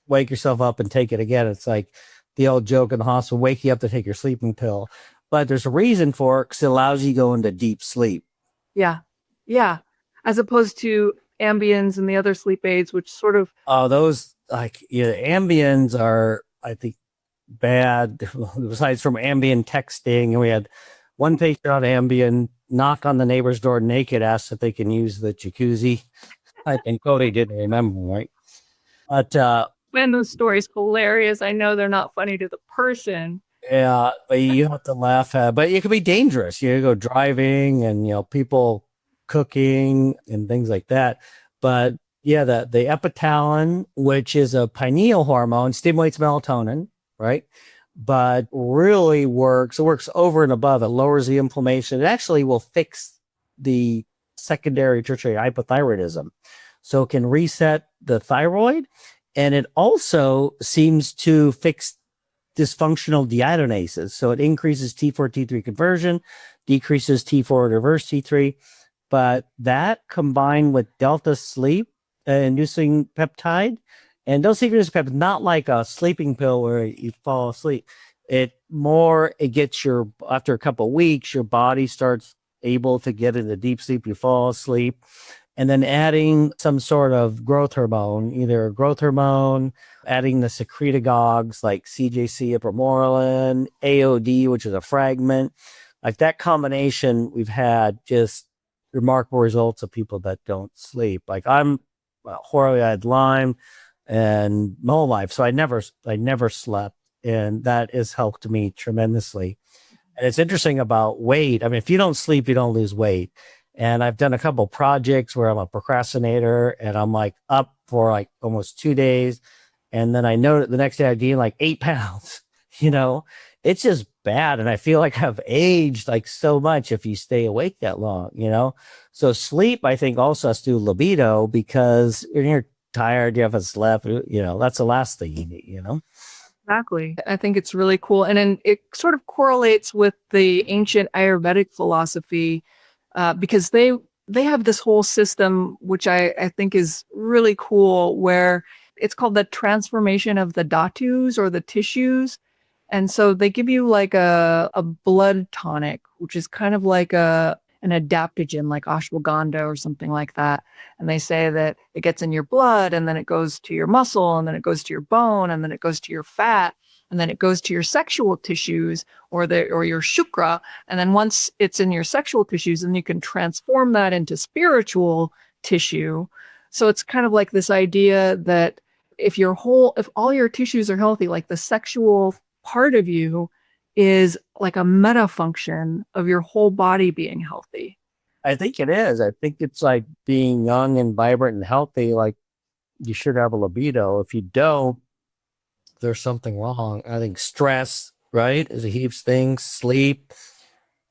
Speaker 2: wake yourself up, and take it again. It's like the old joke in the hospital, wake you up to take your sleeping pill. but there's a reason for it because it allows you to go into deep sleep.
Speaker 1: Yeah. Yeah. As opposed to Ambiens and the other sleep aids, which sort of,
Speaker 2: Those Ambiens are, I think, bad. Besides from Ambien texting, and we had one patient on Ambien knock on the neighbor's door naked, asked if they can use the jacuzzi. I think Cody didn't remember, right? But
Speaker 1: man, those stories hilarious. I know they're not funny to the person.
Speaker 2: yeah, but you have to laugh at. But it can be dangerous. You go driving, and people cooking and things like that. But yeah, the epitalin, which is a pineal hormone, stimulates melatonin, right? But really works. It works over and above. It lowers the inflammation. It actually will fix the secondary, tertiary hypothyroidism. So it can reset the thyroid. And it also seems to fix dysfunctional deiodinases. So it increases T4, T3 conversion, decreases T4 reverse T3. But that combined with delta sleep inducing peptide, and don't sleep inducing peptide, not like a sleeping pill where you fall asleep. It gets after a couple of weeks, your body starts able to get into deep sleep, you fall asleep. And then adding some sort of growth hormone, either a growth hormone, adding the secretagogues like CJC, ipamorelin, AOD, which is a fragment. Like that combination, we've had just remarkable results of people that don't sleep. Like I'm horribly, I had Lyme and my whole life, so I never slept, and that has helped me tremendously. And it's interesting about weight. I mean, if you don't sleep, you don't lose weight. And I've done a couple of projects where I'm a procrastinator and I'm like up for like almost 2 days. And then I know that the next day I gained like 8 pounds, it's just bad. And I feel like I've aged like so much if you stay awake that long, So sleep, I think, also has to do with libido, because when you're tired, you haven't slept, that's the last thing you need,
Speaker 1: Exactly. I think it's really cool. And then it sort of correlates with the ancient Ayurvedic philosophy, because they have this whole system, which I think is really cool, where it's called the transformation of the dhatus, or the tissues. And so they give you like a blood tonic, which is kind of like an adaptogen, like ashwagandha or something like that. And they say that it gets in your blood, and then it goes to your muscle, and then it goes to your bone, and then it goes to your fat, and then it goes to your sexual tissues, or your shukra. And then once it's in your sexual tissues, then you can transform that into spiritual tissue. So it's kind of like this idea that if all your tissues are healthy, like the sexual part of you is like a meta function of your whole body being healthy.
Speaker 2: I think it is. I think it's like being young and vibrant and healthy. Like you should have a libido. If you don't, there's something wrong. I think stress, right, is a huge thing. Sleep,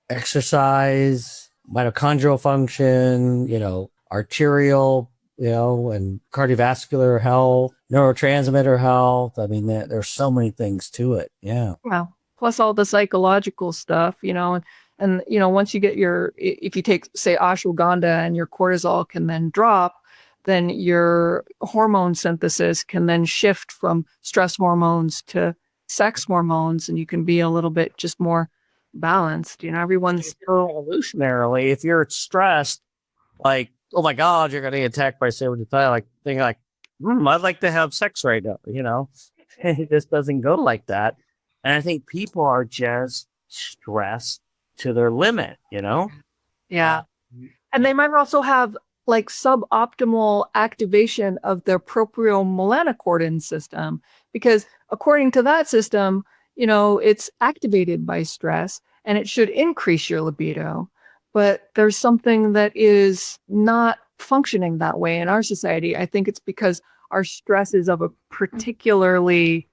Speaker 2: exercise, mitochondrial function, arterial, and cardiovascular health, neurotransmitter health. I mean, there's so many things to it. Yeah.
Speaker 1: Wow. Plus all the psychological stuff, and once you get if you take, say, ashwagandha, and your cortisol can then drop, then your hormone synthesis can then shift from stress hormones to sex hormones, and you can be a little bit just more balanced. Everyone's
Speaker 2: evolutionarily, if you're stressed, like, oh my God, you're going to get attacked by saber-tooth-tiger, like thinking like, I'd like to have sex right now, It just doesn't go like that. And I think people are just stressed to their limit,
Speaker 1: Yeah. And they might also have like suboptimal activation of their propriomelanocortin system, because according to that system, it's activated by stress and it should increase your libido. But there's something that is not functioning that way in our society. I think it's because our stress is of a particularly...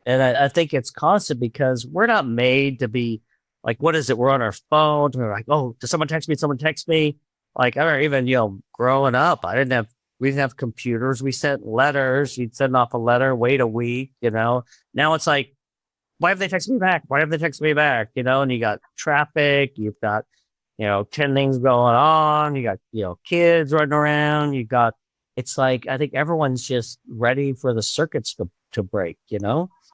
Speaker 2: And I think it's constant because we're not made to be like, what is it? We're on our phone. We're like, oh, does someone text me? Someone text me. Like, I don't even, growing up, we didn't have computers. We sent letters. You'd send off a letter, wait a week, Now it's like, why have they texted me back? Why have they texted me back? And you got traffic. You've got, 10 things going on. You got, kids running around. It's like, I think everyone's just ready for the circuits to break,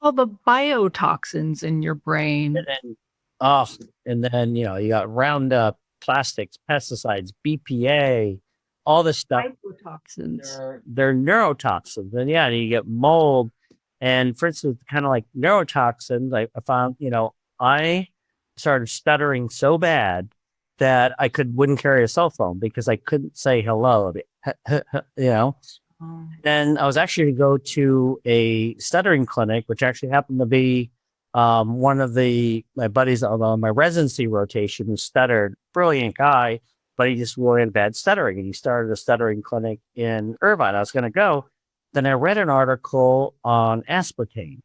Speaker 1: All the biotoxins in your brain.
Speaker 2: And Oh, and then, you got Roundup, plastics, pesticides, BPA, all this stuff.
Speaker 1: Mycotoxins.
Speaker 2: They're neurotoxins. And yeah, you get mold. And for instance, kind of like neurotoxins, I found, I started stuttering so bad that I wouldn't carry a cell phone because I couldn't say hello.
Speaker 1: Oh.
Speaker 2: Then I was actually to go to a stuttering clinic, which actually happened to be one of my buddies on my residency rotation who stuttered, brilliant guy, but he just really had bad stuttering. And he started a stuttering clinic in Irvine. I was going to go. Then I read an article on aspartame.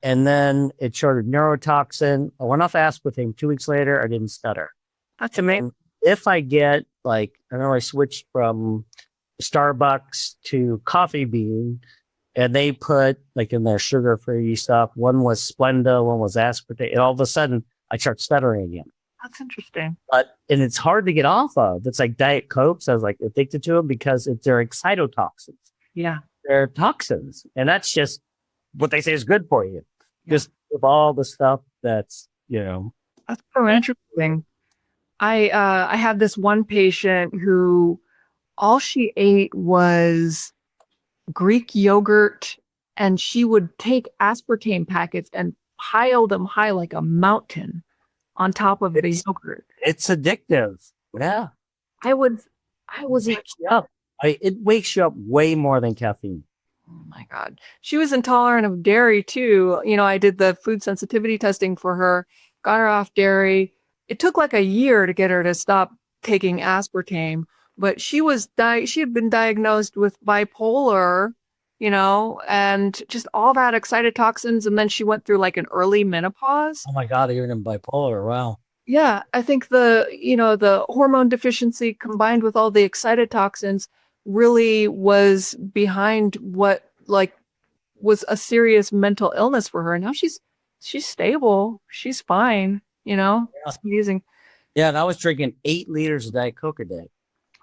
Speaker 2: And then it showed a neurotoxin. I went off aspartame. 2 weeks later, I didn't stutter.
Speaker 1: That's amazing.
Speaker 2: If I get I switched from Starbucks to Coffee Bean, and they put in their sugar-free stuff, one was Splenda, one was aspartame, and all of a sudden I start stuttering again.
Speaker 1: That's interesting.
Speaker 2: And it's hard to get off of. It's like Diet Cokes. I was addicted to them because they're excitotoxins.
Speaker 1: Yeah.
Speaker 2: They're toxins, and that's just what they say is good for you.
Speaker 1: Yeah.
Speaker 2: Just with all the stuff that's
Speaker 1: That's so interesting. I had this one patient who all she ate was Greek yogurt, and she would take aspartame packets and pile them high like a mountain on top of the yogurt.
Speaker 2: It's addictive. Yeah,
Speaker 1: I was
Speaker 2: up. It wakes you up way more than caffeine.
Speaker 1: Oh my God. She was intolerant of dairy too. I did the food sensitivity testing for her, got her off dairy. It took like a year to get her to stop taking aspartame, but she had been diagnosed with bipolar, and just all that excitotoxins. And then she went through like an early menopause.
Speaker 2: Oh my God, you're in bipolar. Wow.
Speaker 1: Yeah. I think the hormone deficiency combined with all the excitotoxins really was behind what was a serious mental illness for her. Now she's stable. She's fine,
Speaker 2: Yeah.
Speaker 1: It's amazing.
Speaker 2: Yeah, and I was drinking 8 liters of Diet Coke a day.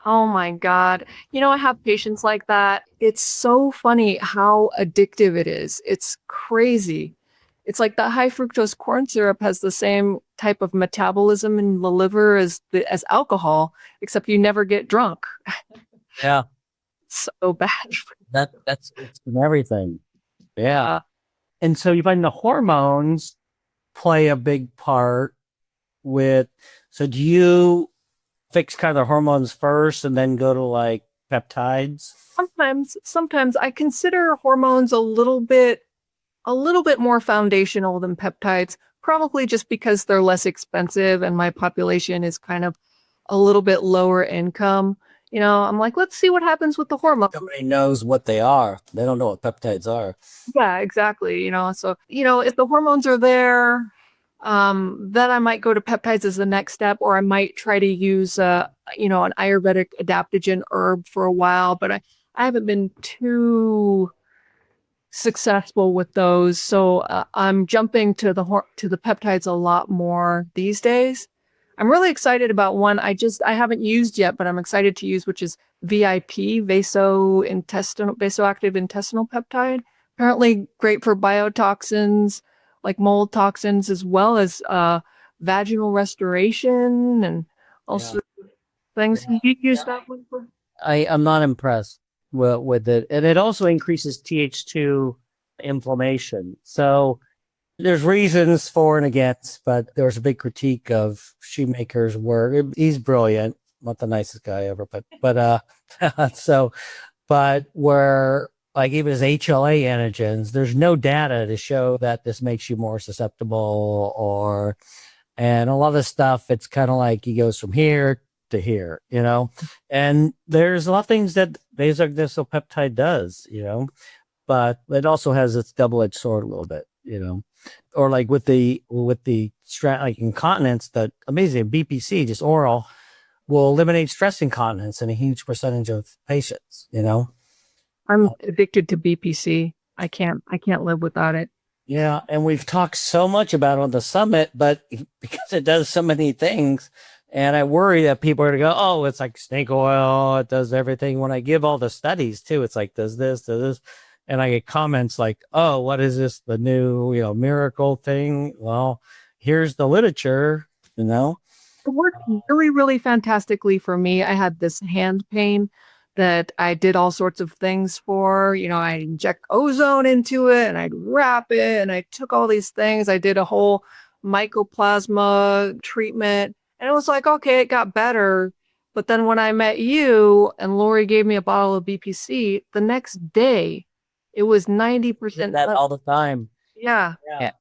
Speaker 1: Oh my God. I have patients like that. It's so funny how addictive it is. It's crazy. It's like the high fructose corn syrup has the same type of metabolism in the liver as alcohol, except you never get drunk.
Speaker 2: Yeah.
Speaker 1: So bad.
Speaker 2: That's everything. Yeah. And so you find the hormones play a big part so do you fix kind of the hormones first and then go to peptides?
Speaker 1: Sometimes I consider hormones a little bit more foundational than peptides, probably just because they're less expensive and my population is kind of a little bit lower income. I'm like, let's see what happens with the hormones.
Speaker 2: Nobody knows what they are. They don't know what peptides are.
Speaker 1: Yeah, exactly. So, if the hormones are there, then I might go to peptides as the next step, or I might try to use, an Ayurvedic adaptogen herb for a while, but I haven't been too successful with those. So I'm jumping to the peptides a lot more these days. I'm really excited about one I haven't used yet, but I'm excited to use, which is VIP, vasoactive intestinal peptide. Apparently great for biotoxins, like mold toxins, as well as vaginal restoration and also things.
Speaker 2: Yeah.
Speaker 1: You use that one for?
Speaker 2: I'm not impressed with it. And it also increases Th2 inflammation. So there's reasons for and against, but there was a big critique of Shoemaker's work. He's brilliant, not the nicest guy ever, but where even his HLA antigens, there's no data to show that this makes you more susceptible and a lot of stuff. It's kind of he goes from here to here, and there's a lot of things that vasodiesel does, but it also has its double-edged sword a little bit, or with the incontinence, that amazing BPC, just oral, will eliminate stress incontinence in a huge percentage of patients,
Speaker 1: I'm addicted to BPC. I can't live without it.
Speaker 2: Yeah. And we've talked so much about it on the summit, but because it does so many things, and I worry that people are going to go, oh, it's like snake oil. It does everything. When I give all the studies too, it's does this. And I get comments like, oh, what is this? The new, miracle thing? Well, here's the literature, you know.
Speaker 1: It worked really, really fantastically for me. I had this hand pain that I did all sorts of things for. I inject ozone into it and I'd wrap it and I took all these things. I did a whole mycoplasma treatment and it was like, okay, it got better. But then when I met you and Lori gave me a bottle of BPC, the next day it was 90%
Speaker 2: That
Speaker 1: less.
Speaker 2: all the time.
Speaker 1: Yeah.
Speaker 2: Yeah.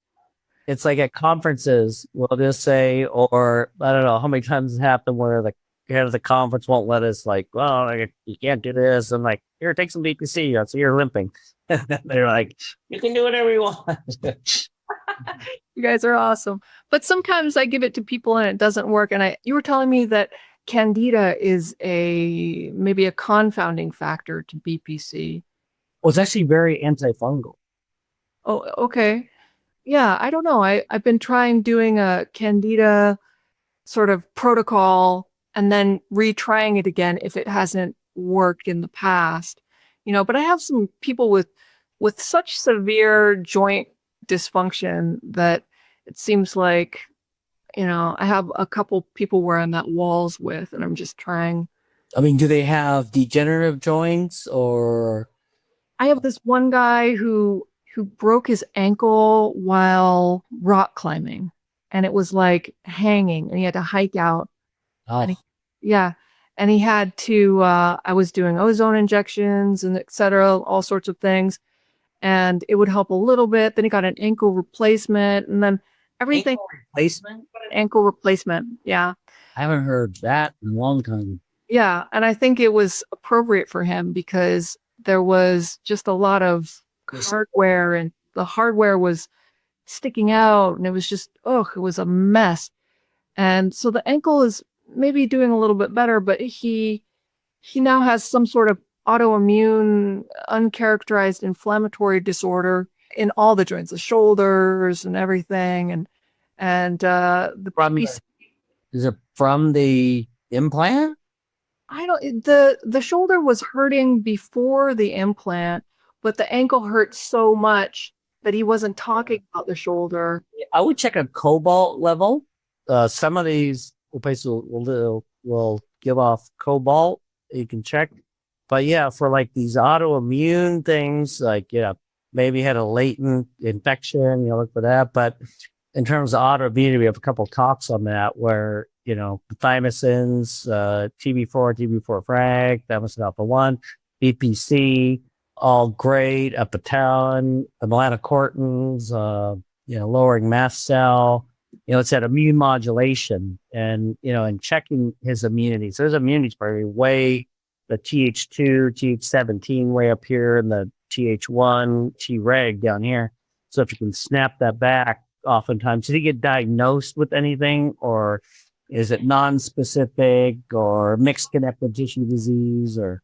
Speaker 2: It's like at conferences, we'll just say, or I don't know how many times it happened where the head of the conference won't let us, like, well, you can't do this. And like, here, take some BPC. So you're limping. They're like, you can do whatever you want.
Speaker 1: You guys are awesome. But sometimes I give it to people and it doesn't work. And you were telling me that candida is maybe a confounding factor to BPC.
Speaker 2: Well, it's actually very antifungal.
Speaker 1: Oh, okay. Yeah, I don't know. I've been trying doing a candida sort of protocol and then retrying it again if it hasn't worked in the past. But I have some people with such severe joint dysfunction that it seems like, I have a couple people where I'm at walls with, and I'm just trying.
Speaker 2: I mean, do they have degenerative joints or?
Speaker 1: I have this one guy who broke his ankle while rock climbing, and it was like hanging, and he had to hike out.
Speaker 2: Oh,
Speaker 1: Yeah. And he had to, I was doing ozone injections and et cetera, all sorts of things. And it would help a little bit. Then he got an ankle replacement and then everything.
Speaker 2: ankle replacement?
Speaker 1: Ankle replacement. Yeah.
Speaker 2: I haven't heard that in a long time.
Speaker 1: Yeah. And I think it was appropriate for him because there was just a lot of hardware and the hardware was sticking out and it was just, it was a mess. And so the ankle is maybe doing a little bit better, but he now has some sort of autoimmune, uncharacterized inflammatory disorder in all the joints, the shoulders and everything. And the
Speaker 2: From is it from the implant?
Speaker 1: The shoulder was hurting before the implant, but the ankle hurt so much that he wasn't talking about the shoulder.
Speaker 2: I would check a cobalt level. Some of these places will give off cobalt. You can check. But yeah, for like these autoimmune things, like, maybe had a latent infection, look for that. But in terms of autoimmunity, we have a couple of talks on that where, the thymosins, TB4 frag, thymosin alpha 1, BPC, all great, epitalin, melanocortins, lowering mast cell. It's that immune modulation and checking his immunity. So his immunity is probably way the Th2, Th17 way up here and the Th1, Treg down here. So if you can snap that back, oftentimes, did he get diagnosed with anything or is it non-specific or mixed connective tissue disease or?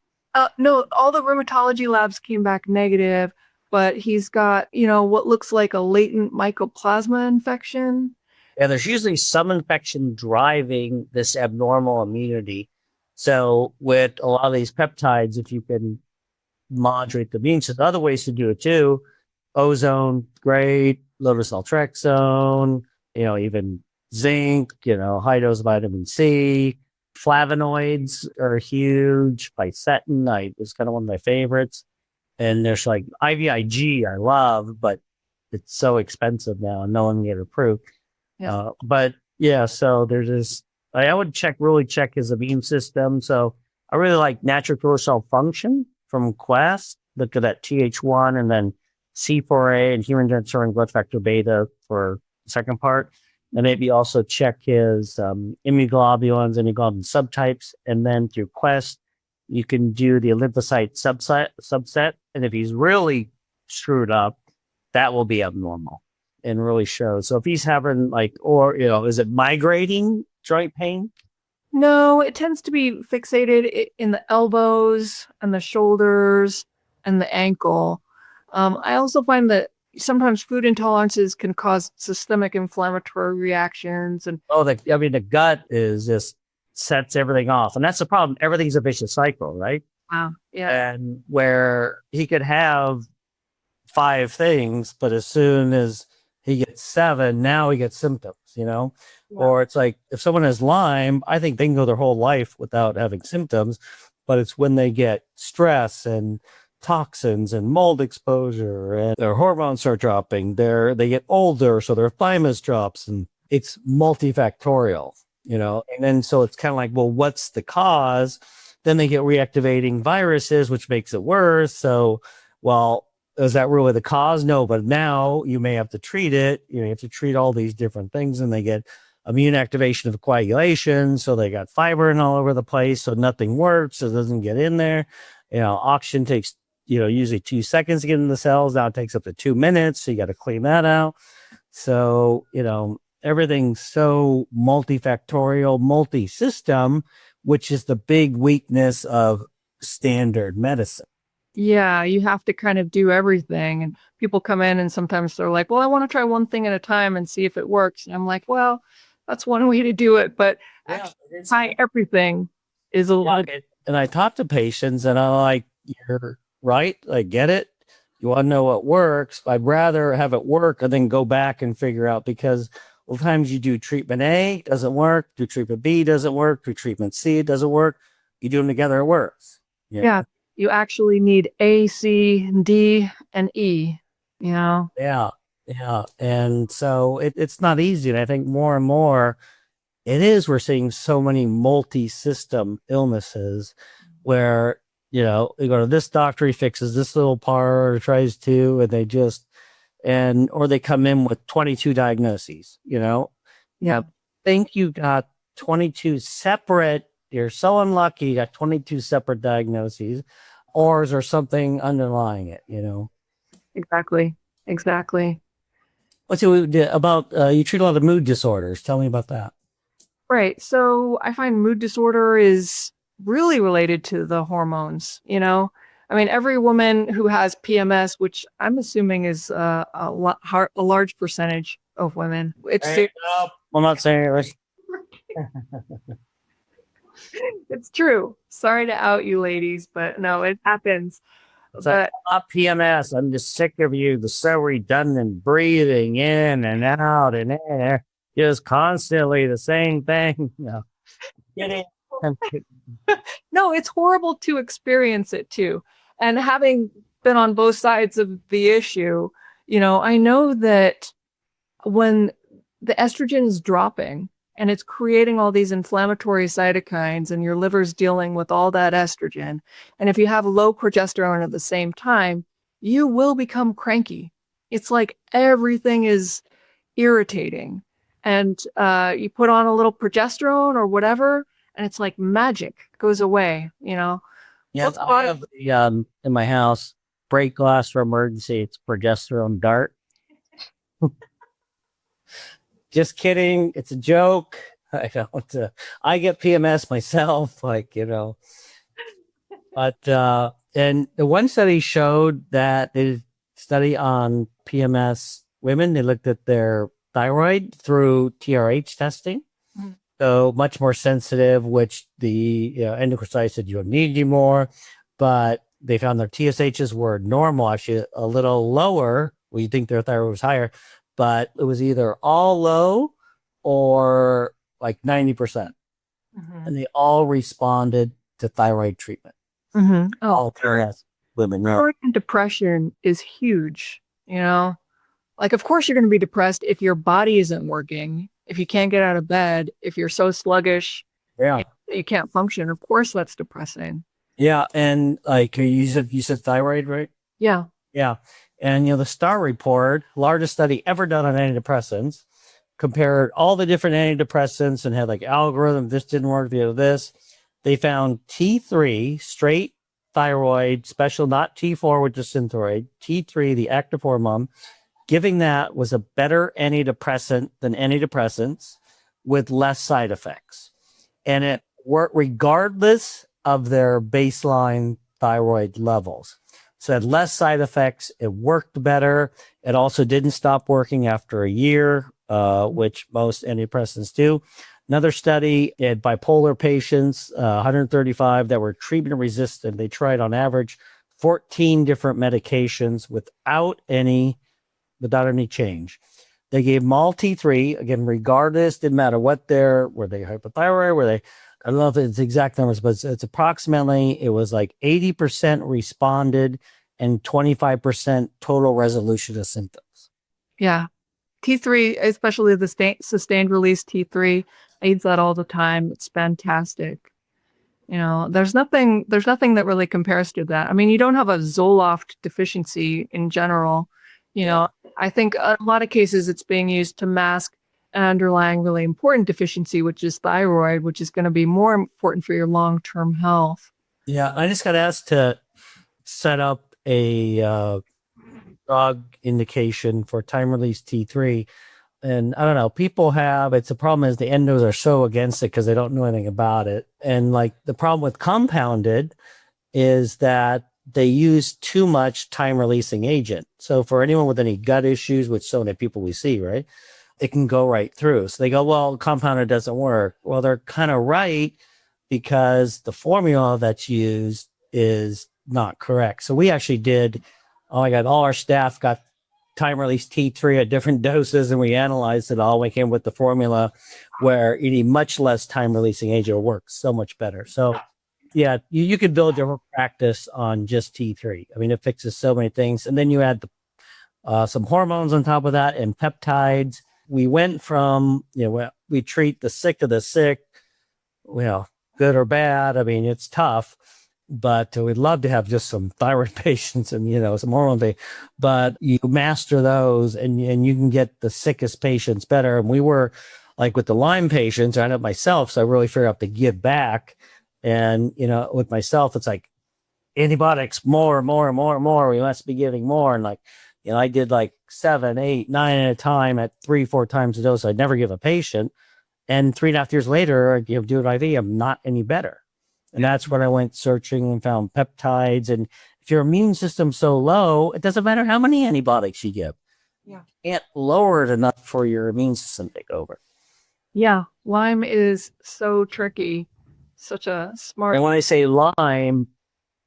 Speaker 1: No, all the rheumatology labs came back negative, but he's got, what looks like a latent mycoplasma infection.
Speaker 2: Yeah, there's usually some infection driving this abnormal immunity. So with a lot of these peptides, if you can moderate the immune system, other ways to do it too, ozone, great, low-dose naltrexone, even zinc, high dose vitamin C, flavonoids are huge, fisetin is kind of one of my favorites. And there's like IVIG I love, but it's so expensive now and no one can get it approved.
Speaker 1: Yeah.
Speaker 2: But yeah, so there's this, I would really check his immune system. So I really like natural killer cell function from Quest. Look at that Th1 and then C4A and human generating growth factor beta for the second part. And maybe also check his immunoglobulins, immunoglobulin subtypes. And then through Quest, you can do the lymphocyte subset. And if he's really screwed up, that will be abnormal and really shows. So if he's having is it migrating joint pain?
Speaker 1: No, it tends to be fixated in the elbows and the shoulders and the ankle. I also find that sometimes food intolerances can cause systemic inflammatory reactions. And
Speaker 2: the gut is just sets everything off. And that's the problem. Everything's a vicious cycle, right?
Speaker 1: wow, yeah,
Speaker 2: And where he could have 5 things, but as soon as he gets 7, now he gets symptoms. you know?
Speaker 1: Yeah.
Speaker 2: Or it's like if someone has Lyme, I think they can go their whole life without having symptoms, but it's when they get stress and toxins and mold exposure and their hormones start dropping, they get older, so their thymus drops, and it's multifactorial, you know? And then so it's kind of like, well, what's the cause? Then they get reactivating viruses, which makes it worse. So, well, is that really the cause? No, but now you may have to treat it. You have to treat all these different things, and they get immune activation of coagulation. So they got fibrin all over the place. So nothing works. So it doesn't get in there. Oxygen takes, usually 2 seconds to get in the cells. Now it takes up to 2 minutes. So you got to clean that out. So, everything's so multifactorial, multi-system, which is the big weakness of standard medicine.
Speaker 1: Yeah, you have to kind of do everything. And people come in and sometimes they're like, well, I want to try one thing at a time and see if it works. And I'm like, well, that's one way to do it. But try everything is a lot.
Speaker 2: And I talk to patients and I'm like, you're right. I get it. You want to know what works. I'd rather have it work and then go back and figure out, because a lot of times you do treatment A, doesn't work. Do treatment B, doesn't work. Do treatment C, it doesn't work. You do them together, it works.
Speaker 1: Yeah. You actually need A, C, D, and E,
Speaker 2: Yeah. And so it's not easy. And I think more and more it is. We're seeing so many multi-system illnesses where, you go to this doctor, he fixes this little part or tries to, and or they come in with 22 diagnoses,
Speaker 1: Yeah.
Speaker 2: Think you got 22 separate, you're so unlucky, you got 22 separate diagnoses, or is there something underlying it,
Speaker 1: Exactly.
Speaker 2: What's it about? You treat a lot of mood disorders. Tell me about that.
Speaker 1: Right. So I find mood disorder is really related to the hormones, I mean, every woman who has PMS, which I'm assuming is a large percentage of women.
Speaker 2: I'm not saying it was.
Speaker 1: It's true. Sorry to out you ladies, but no, it happens.
Speaker 2: But not PMS. I'm just sick of you. The so redundant breathing in and out and in, just constantly the same thing.
Speaker 1: No, it's horrible to experience it too. And having been on both sides of the issue, I know that when the estrogen is dropping and it's creating all these inflammatory cytokines and your liver's dealing with all that estrogen, and if you have low progesterone at the same time, you will become cranky. It's like everything is irritating. And you put on a little progesterone or whatever, and it's like magic. It goes away,
Speaker 2: Yeah, I have in my house, break glass for emergency. It's progesterone dart. Just kidding. It's a joke. I don't. I get PMS myself, But and the one study showed that they study on PMS women. They looked at their thyroid through TRH testing. Mm-hmm. So much more sensitive, which the endocrinologist said you don't need anymore. But they found their TSHs were normal, actually a little lower. Well, you think their thyroid was higher, but it was either all low or like 90%. Mm-hmm. And they all responded to thyroid treatment.
Speaker 1: Mm-hmm.
Speaker 2: All PMS women.
Speaker 1: Depression is huge, Like, of course, you're going to be depressed if your body isn't working, if you can't get out of bed, if you're so sluggish, you can't function. Of course, that's depressing.
Speaker 2: Yeah, and like you said thyroid, right?
Speaker 1: Yeah.
Speaker 2: And the STAR report, largest study ever done on antidepressants, compared all the different antidepressants and had like algorithm. This didn't work. This. They found T3 straight thyroid special, not T4, which is synthroid. T3, the active hormone. Giving that was a better antidepressant than antidepressants with less side effects. And it worked regardless of their baseline thyroid levels. So it had less side effects. It worked better. It also didn't stop working after a year, which most antidepressants do. Another study had bipolar patients, 135 that were treatment resistant. They tried on average 14 different medications without any change. They gave them all T3, again, regardless, didn't matter what were they hypothyroid, I don't know if it's exact numbers, but it's approximately, it was like 80% responded and 25% total resolution of symptoms.
Speaker 1: Yeah. T3, especially the sustained release T3, I use that all the time. It's fantastic. There's nothing that really compares to that. I mean, you don't have a Zoloft deficiency in general. I think a lot of cases it's being used to mask an underlying really important deficiency, which is thyroid, which is going to be more important for your long-term health.
Speaker 2: Yeah, I just got asked to set up a drug indication for time release T3. And I don't know, it's a problem is the endos are so against it because they don't know anything about it. And like the problem with compounded is that they use too much time releasing agent. So for anyone with any gut issues, which so many people we see, right, it can go right through. So they go, well, compounded doesn't work. Well, they're kind of right because the formula that's used is not correct. So we actually did, oh my God, all our staff got time release T3 at different doses, and we analyzed it all. We came with the formula where eating much less time releasing agent works so much better. So yeah, you could build your practice on just T3. I mean, it fixes so many things. And then you add some hormones on top of that and peptides. We went from, we treat the sick of the sick, good or bad. I mean, it's tough. But we'd love to have just some thyroid patients and, some hormone thing. But you master those and you can get the sickest patients better. And we were like with the Lyme patients, I know myself, so I really figured out to give back. And, with myself, it's like antibiotics, more. We must be giving more. And like, I did like 7, 8, 9 at a time at 3, 4 times a dose. I'd never give a patient. And 3.5 years later, I do an IV, I'm not any better. And that's when I went searching and found peptides. And if your immune system's so low, it doesn't matter how many antibiotics you give.
Speaker 1: Yeah.
Speaker 2: You can't lower it enough for your immune system to take over.
Speaker 1: Yeah. Lyme is so tricky. Such a smart.
Speaker 2: And when I say Lyme,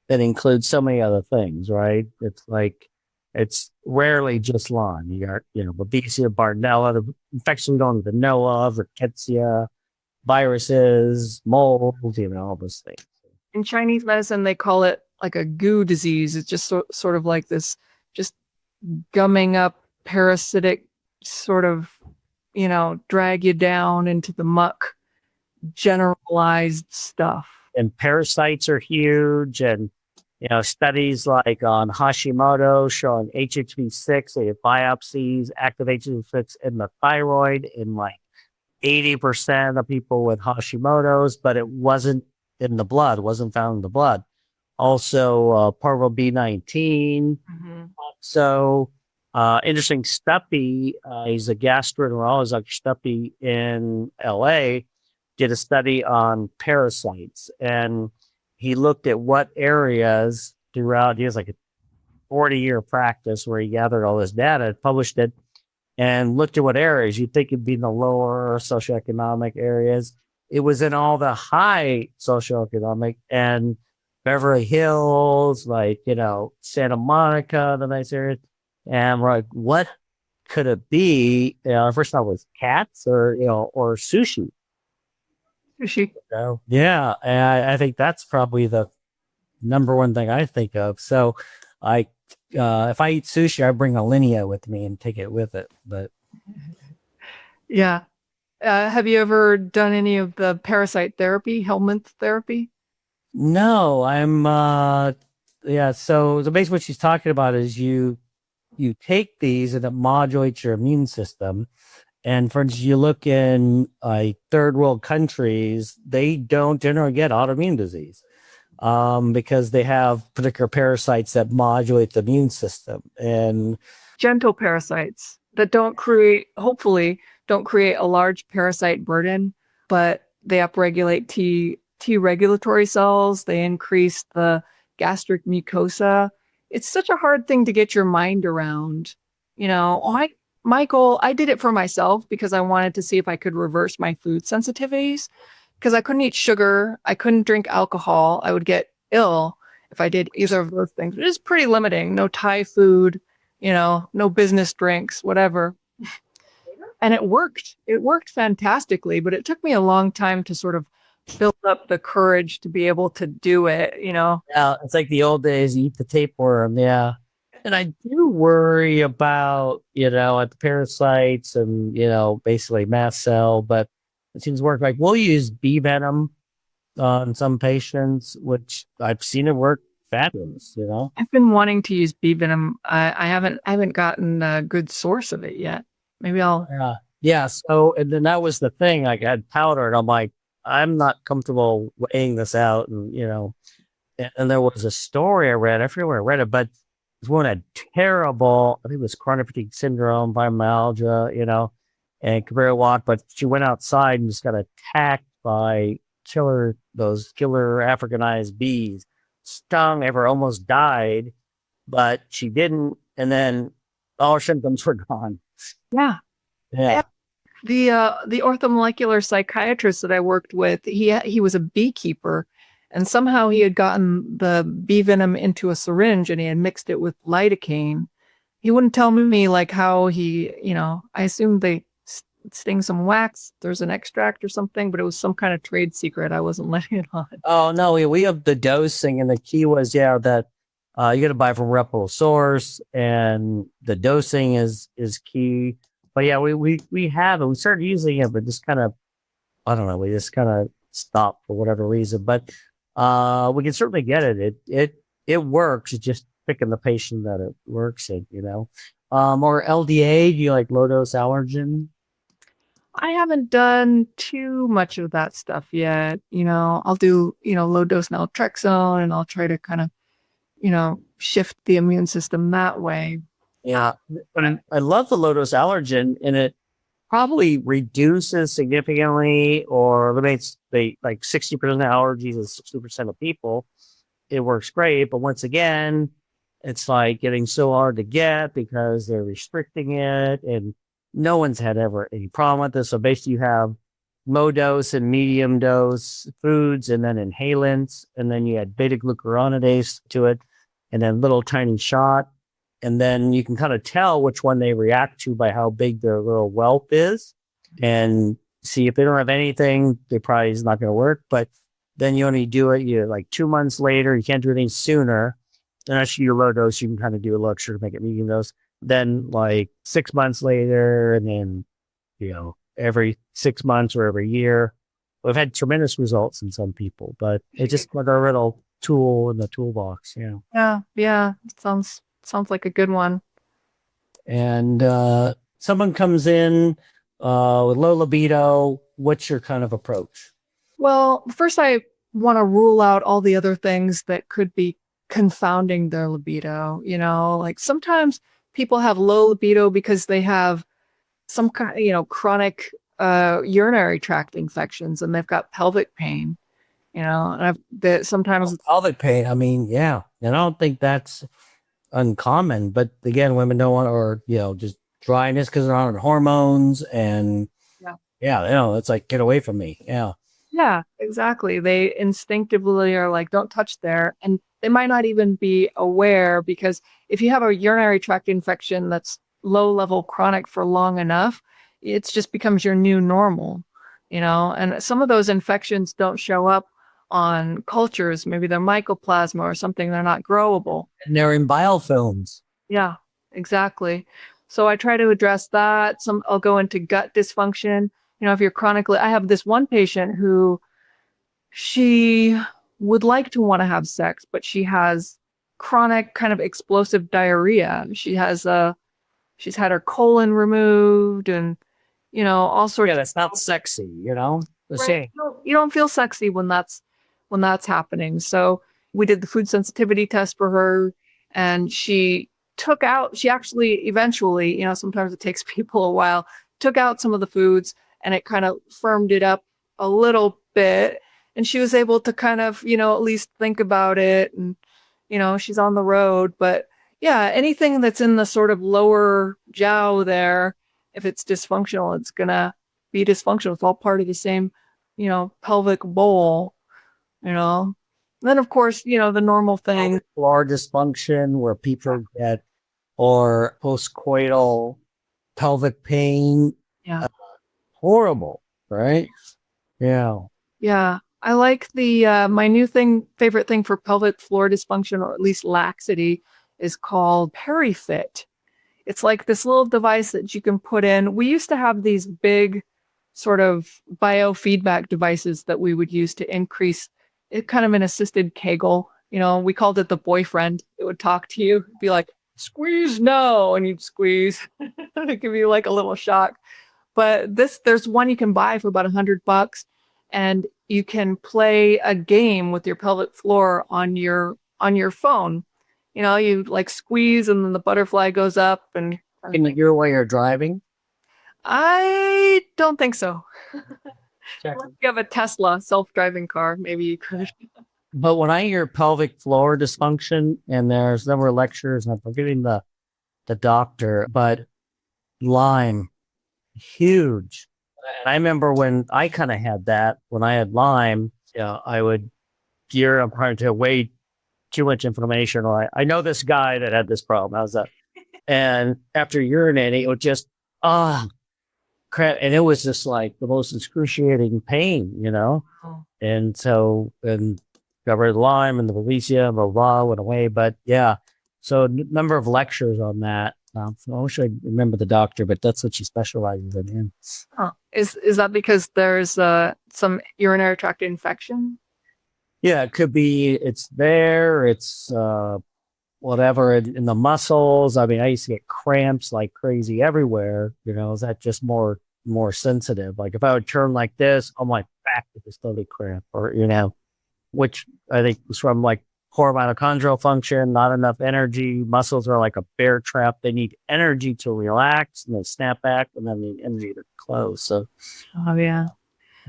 Speaker 2: that includes so many other things, right? It's like, it's rarely just Lyme. You got, Babesia, Bartonella, the infection we don't even know of, Rickettsia, viruses, mold, all those things.
Speaker 1: In Chinese medicine, they call it like a goo disease. It's just sort of like this, just gumming up parasitic sort of, drag you down into the muck, generalized stuff.
Speaker 2: And parasites are huge. And, studies like on Hashimoto showing HHV6, they have biopsies, active HHV6 in the thyroid in like 80% of people with Hashimoto's, but it wasn't in the blood, wasn't found in the blood. Also, Parvo B19.
Speaker 1: Mm-hmm.
Speaker 2: So, interesting, Stuppy, he's a gastroenterologist, Dr. Stuppy in LA, did a study on parasites. And he looked at what areas throughout, he has like a 40-year practice where he gathered all this data, published it, and looked at what areas you'd think it'd be in the lower socioeconomic areas. It was in all the high socioeconomic and Beverly Hills, like, Santa Monica, the nice areas. And we're like, what could it be? First thought was cats or sushi.
Speaker 1: Sushi.
Speaker 2: So, yeah. And I think that's probably the number one thing I think of. So if I eat sushi, I bring a linea with me and take it with it. But
Speaker 1: yeah. Have you ever done any of the parasite therapy, helminth therapy?
Speaker 2: No, I'm so basically what she's talking about is you take these and it modulates your immune system. And for instance, you look in third world countries, they don't generally get autoimmune disease. Because they have particular parasites that modulate the immune system, and
Speaker 1: gentle parasites that hopefully don't create a large parasite burden, but they upregulate T regulatory cells. They increase the gastric mucosa. It's such a hard thing to get your mind around. My goal, I did it for myself because I wanted to see if I could reverse my food sensitivities. Because I couldn't eat sugar, I couldn't drink alcohol. I would get ill if I did either of those things. It is pretty limiting. No Thai food, no business drinks, whatever. And it worked. It worked fantastically, but it took me a long time to sort of build up the courage to be able to do it,
Speaker 2: Yeah, it's like the old days, you eat the tapeworm. Yeah. And I do worry about, like the parasites and, basically mast cell, but it seems to work. Like we'll use bee venom on some patients, which I've seen it work fabulous.
Speaker 1: I've been wanting to use bee venom. I haven't gotten a good source of it yet. Maybe I'll.
Speaker 2: Yeah. Yeah. So, and then that was the thing. Like I had powder and I'm like, I'm not comfortable weighing this out. And there was a story I read, I forget where I read it, but this woman had terrible, I think it was chronic fatigue syndrome, fibromyalgia, and could barely walk, but she went outside and just got attacked by those killer Africanized bees, stung her, almost died, but she didn't. And then all her symptoms were gone.
Speaker 1: Yeah.
Speaker 2: Yeah.
Speaker 1: The orthomolecular psychiatrist that I worked with, he was a beekeeper, and somehow he had gotten the bee venom into a syringe and he had mixed it with lidocaine. He wouldn't tell me like how he, I assumed they sting some wax. There's an extract or something, but it was some kind of trade secret. I wasn't letting it on.
Speaker 2: Oh no, we have the dosing, and the key was that you got to buy from a reputable source, and the dosing is key. But yeah, we have it. We started using it, but just kind of, I don't know. We just kind of stopped for whatever reason. But we can certainly get it. It works. It's just picking the patient that it works in. Or LDA. Do you like low dose allergen?
Speaker 1: I haven't done too much of that stuff yet. I'll do, low dose naltrexone, and I'll try to kind of, shift the immune system that way.
Speaker 2: Yeah, but I love the low dose allergen, and it probably reduces significantly or eliminates like 60% of allergies and 60% of people. It works great, but once again, it's like getting so hard to get because they're restricting it, and no one's had ever any problem with this. So basically, you have low dose and medium dose foods, and then inhalants, and then you add beta glucuronidase to it, and then little tiny shot. And then you can kind of tell which one they react to by how big their little whelp is, and see if they don't have anything, they probably is not going to work. But then you only do it, like 2 months later, you can't do anything sooner. And actually your low dose, you can kind of do a little extra to make it medium dose. Then like 6 months later, and then, every 6 months or every year. We've had tremendous results in some people, but it's just like a little tool in the toolbox.
Speaker 1: Yeah. It sounds like a good one.
Speaker 2: And someone comes in with low libido, what's your kind of approach?
Speaker 1: Well, first I want to rule out all the other things that could be confounding their libido. Like sometimes people have low libido because they have some kind of, chronic urinary tract infections, and they've got pelvic pain, and sometimes
Speaker 2: pelvic pain. I mean, yeah. And I don't think that's uncommon, but again, women don't want, or just dryness because they're on hormones, and it's like, get away from me.
Speaker 1: Yeah, exactly. They instinctively are like, don't touch there, and they might not even be aware, because if you have a urinary tract infection that's low level chronic for long enough, it just becomes your new normal, and some of those infections don't show up on cultures. Maybe they're mycoplasma or something. They're not growable.
Speaker 2: And they're in biofilms.
Speaker 1: Yeah, exactly. So I try to address that. I'll go into gut dysfunction. If you're chronically, I have this one patient who she would like to want to have sex, but she has chronic kind of explosive diarrhea. She's had her colon removed, and, all sorts.
Speaker 2: Yeah, that's not sexy,
Speaker 1: Right. You don't feel sexy when that's happening. So we did the food sensitivity test for her, and she actually eventually, sometimes it takes people a while, took out some of the foods, and it kind of firmed it up a little bit. And she was able to kind of, at least think about it, and, she's on the road. But yeah, anything that's in the sort of lower jiao there, if it's dysfunctional, it's going to be dysfunctional. It's all part of the same, pelvic bowl, Then of course, the normal thing.
Speaker 2: Floor dysfunction where people get, or postcoital pelvic pain.
Speaker 1: Yeah.
Speaker 2: Horrible, right? Yeah.
Speaker 1: Yeah. I like the my new favorite thing for pelvic floor dysfunction, or at least laxity, is called PeriFit. It's like this little device that you can put in. We used to have these big sort of biofeedback devices that we would use to increase it, kind of an assisted Kegel. We called it the boyfriend. It would talk to you, be like, squeeze no, and you'd squeeze. It'd give you like a little shock. But there's one you can buy for about $100, and you can play a game with your pelvic floor on your phone. You like squeeze and then the butterfly goes up and
Speaker 2: In your way you're driving?
Speaker 1: I don't think so.
Speaker 2: Check.
Speaker 1: Unless you have a Tesla self-driving car, maybe you could.
Speaker 2: But when I hear pelvic floor dysfunction, and there's number of lectures, and I'm forgetting the doctor, but Lyme, huge. And I remember when I kind of had that, when I had Lyme, I would gear up trying to way too much inflammation. Or I know this guy that had this problem. How's that? And after urinating, it would just, crap. And it was just like the most excruciating pain.
Speaker 1: Oh.
Speaker 2: And so, and got rid of the Lyme and the Babesia, blah, blah, went away. But yeah, so number of lectures on that. I wish I remember the doctor, but that's what she specializes in.
Speaker 1: Huh. Is that because there's some urinary tract infection?
Speaker 2: Yeah, it could be. It's there. It's whatever in the muscles. I mean, I used to get cramps like crazy everywhere. Is that just more sensitive? Like if I would turn like this, on my back would just totally cramp, or which I think was from like poor mitochondrial function, not enough energy. Muscles are like a bear trap. They need energy to relax and then snap back, and then need energy to close. So,
Speaker 1: oh yeah.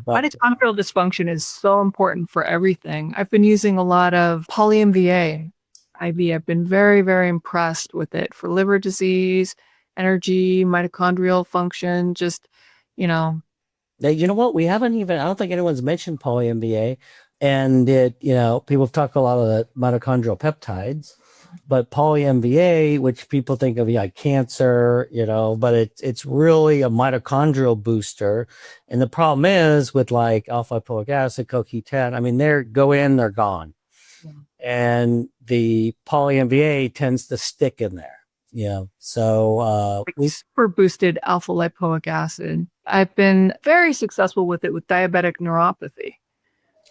Speaker 1: Mitochondrial dysfunction is so important for everything. I've been using a lot of poly-MVA IV. I've been very, very impressed with it for liver disease, energy, mitochondrial function, just,
Speaker 2: You know what? We haven't even, I don't think anyone's mentioned poly-MVA. And people talk a lot of the mitochondrial peptides, but poly-MVA, which people think of like cancer, but it's really a mitochondrial booster. And the problem is with like alpha lipoic acid, CoQ10, I mean, they're gone. Yeah. And the poly-MVA tends to stick in there. So
Speaker 1: we super boosted alpha lipoic acid. I've been very successful with it with diabetic neuropathy.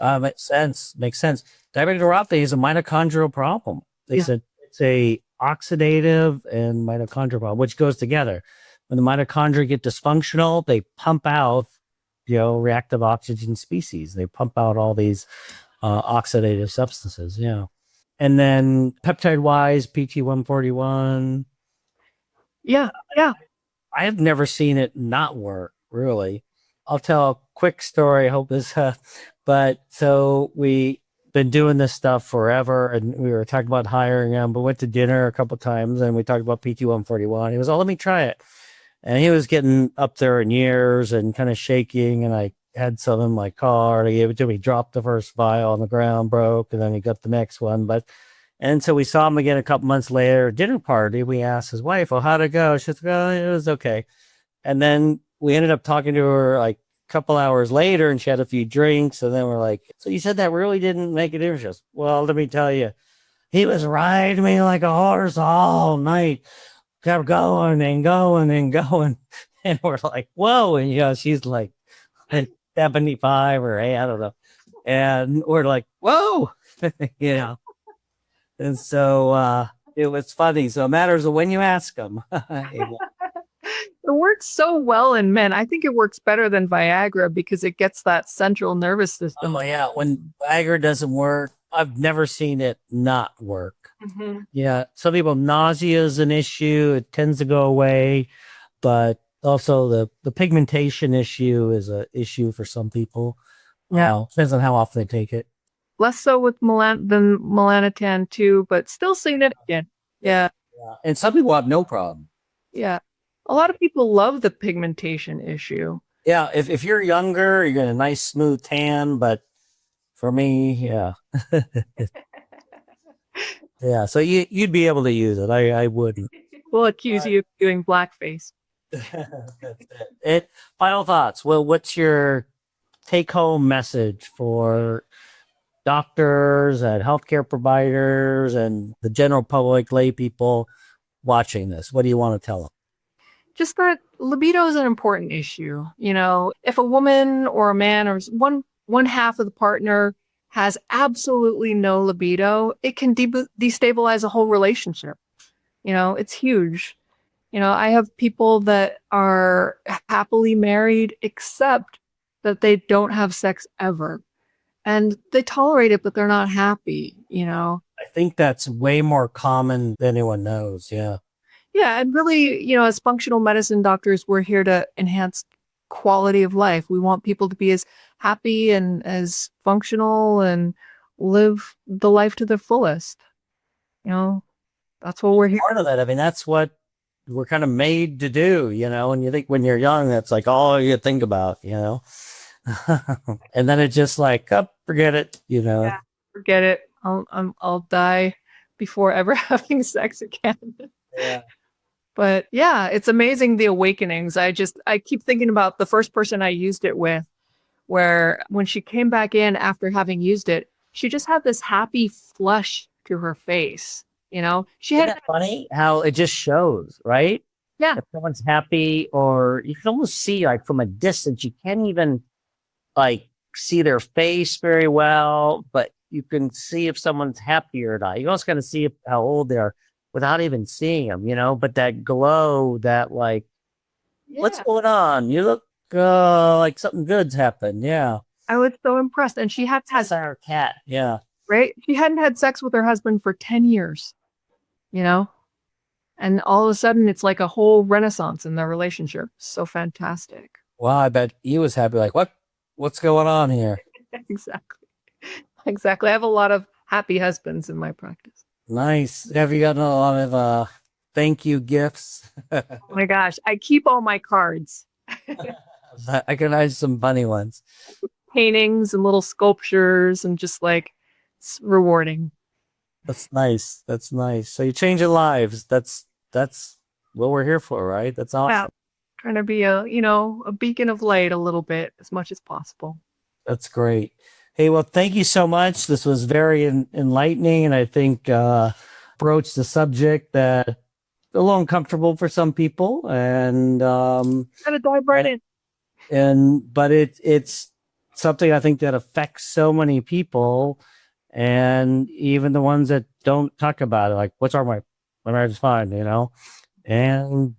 Speaker 2: Makes sense. Diabetic neuropathy is a mitochondrial problem. It's a oxidative and mitochondrial problem, which goes together. When the mitochondria get dysfunctional, they pump out, reactive oxygen species. They pump out all these oxidative substances. And then peptide-wise, PT141.
Speaker 1: Yeah.
Speaker 2: I have never seen it not work, really. I'll tell a quick story. I hope this, but so we been doing this stuff forever, and we were talking about hiring him, but went to dinner a couple of times, and we talked about PT141. He was, let me try it. And he was getting up there in years and kind of shaking, and I had some in my car. I gave it to him. He dropped the first vial on the ground, broke, and then he got the next one. And so we saw him again a couple months later, dinner party. We asked his wife, well, how'd it go? She said, well, it was okay. And then we ended up talking to her like a couple hours later, and she had a few drinks. And then we're like, so you said that really didn't make a difference? She goes, well, let me tell you, he was riding me like a horse all night. Kept going and going and going. And we're like, whoa. And, she's like 75 or 8, I don't know. And we're like, whoa, And so it was funny. So it matters of when you ask them.
Speaker 1: It works so well in men. I think it works better than Viagra because it gets that central nervous system.
Speaker 2: Oh, yeah. When Viagra doesn't work, I've never seen it not work. Mm-hmm. Yeah. Some people, nausea is an issue. It tends to go away. But also the pigmentation issue is an issue for some people. Yeah. Depends on how often they take it.
Speaker 1: Less so with than melanotan too, but still seeing it again. Yeah.
Speaker 2: And some people have no problem.
Speaker 1: Yeah. A lot of people love the pigmentation issue.
Speaker 2: Yeah. If you're younger, you get a nice smooth tan, but for me, yeah. Yeah. So you'd be able to use it. I wouldn't.
Speaker 1: We'll accuse you of doing blackface.
Speaker 2: That's it. Final thoughts. Well, what's your take-home message for doctors and healthcare providers and the general public, lay people watching this? What do you want to tell them?
Speaker 1: Just that libido is an important issue. If a woman or a man or one half of the partner has absolutely no libido, it can destabilize a whole relationship. It's huge. I have people that are happily married, except that they don't have sex ever. And they tolerate it, but they're not happy.
Speaker 2: I think that's way more common than anyone knows. Yeah.
Speaker 1: Yeah. And really, as functional medicine doctors, we're here to enhance quality of life. We want people to be as happy and as functional and live the life to their fullest. That's what we're here.
Speaker 2: Part of that, I mean, that's what we're kind of made to do, and you think when you're young, that's like all you think about, and then it's just like, oh, forget it,
Speaker 1: Yeah, forget it. I'll die before ever having sex again.
Speaker 2: Yeah.
Speaker 1: But yeah, it's amazing, the awakenings. I keep thinking about the first person I used it with, where when she came back in after having used it, she just had this happy flush to her face. She
Speaker 2: Isn't
Speaker 1: had
Speaker 2: that funny how it just shows, right?
Speaker 1: Yeah.
Speaker 2: If someone's happy, or you can almost see like from a distance, you can't even like see their face very well, but you can see if someone's happy or not. You also kind of see how old they are without even seeing them, but that glow, that like, what's going on? You look like something good's happened. Yeah.
Speaker 1: I was so impressed. And she had
Speaker 2: That's our cat. Yeah.
Speaker 1: right? She hadn't had sex with her husband for 10 years, and all of a sudden it's like a whole renaissance in their relationship. So fantastic.
Speaker 2: Wow. I bet he was happy. Like, what's going on here?
Speaker 1: Exactly. I have a lot of happy husbands in my practice.
Speaker 2: Nice. Have you gotten a lot of thank you gifts?
Speaker 1: Oh my gosh. I keep all my cards.
Speaker 2: I can add some funny ones.
Speaker 1: Paintings and little sculptures, and just like, it's rewarding.
Speaker 2: That's nice. That's nice. So you're changing lives. That's what we're here for, right? That's awesome.
Speaker 1: Wow. Trying to be a beacon of light a little bit, as much as possible.
Speaker 2: That's great. Hey, well, thank you so much. This was very enlightening, and I think broached the subject that a little uncomfortable for some people, and
Speaker 1: Gotta dive right in.
Speaker 2: But it's something I think that affects so many people, and even the ones that don't talk about it, like, what's wrong with my marriage is fine,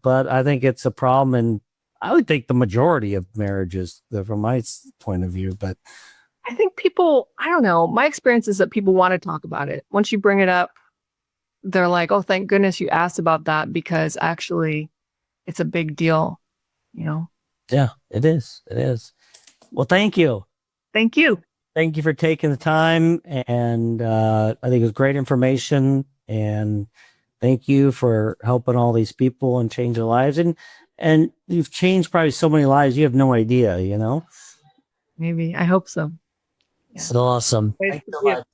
Speaker 2: but I think it's a problem, and I would think the majority of marriages, from my point of view, but
Speaker 1: I think people, I don't know, my experience is that people want to talk about it. Once you bring it up, they're like, oh, thank goodness you asked about that, because actually it's a big deal,
Speaker 2: Yeah, it is. It is. Well, thank you.
Speaker 1: Thank you.
Speaker 2: Thank you for taking the time. And I think it was great information. And thank you for helping all these people and changing lives. And you've changed probably so many lives, you have no idea,
Speaker 1: Maybe. I hope so. Yeah.
Speaker 2: So awesome. Thank you so much.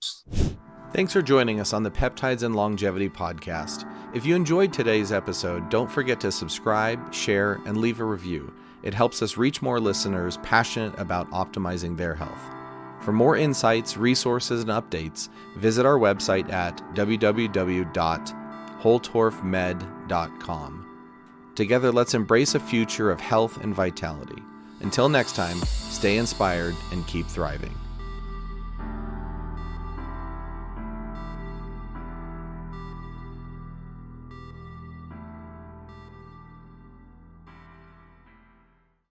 Speaker 4: Thanks for joining us on the Peptides and Longevity podcast. If you enjoyed today's episode, don't forget to subscribe, share, and leave a review. It helps us reach more listeners passionate about optimizing their health. For more insights, resources, and updates, visit our website at www.holtorfmed.com. Together, let's embrace a future of health and vitality. Until next time, stay inspired and keep thriving.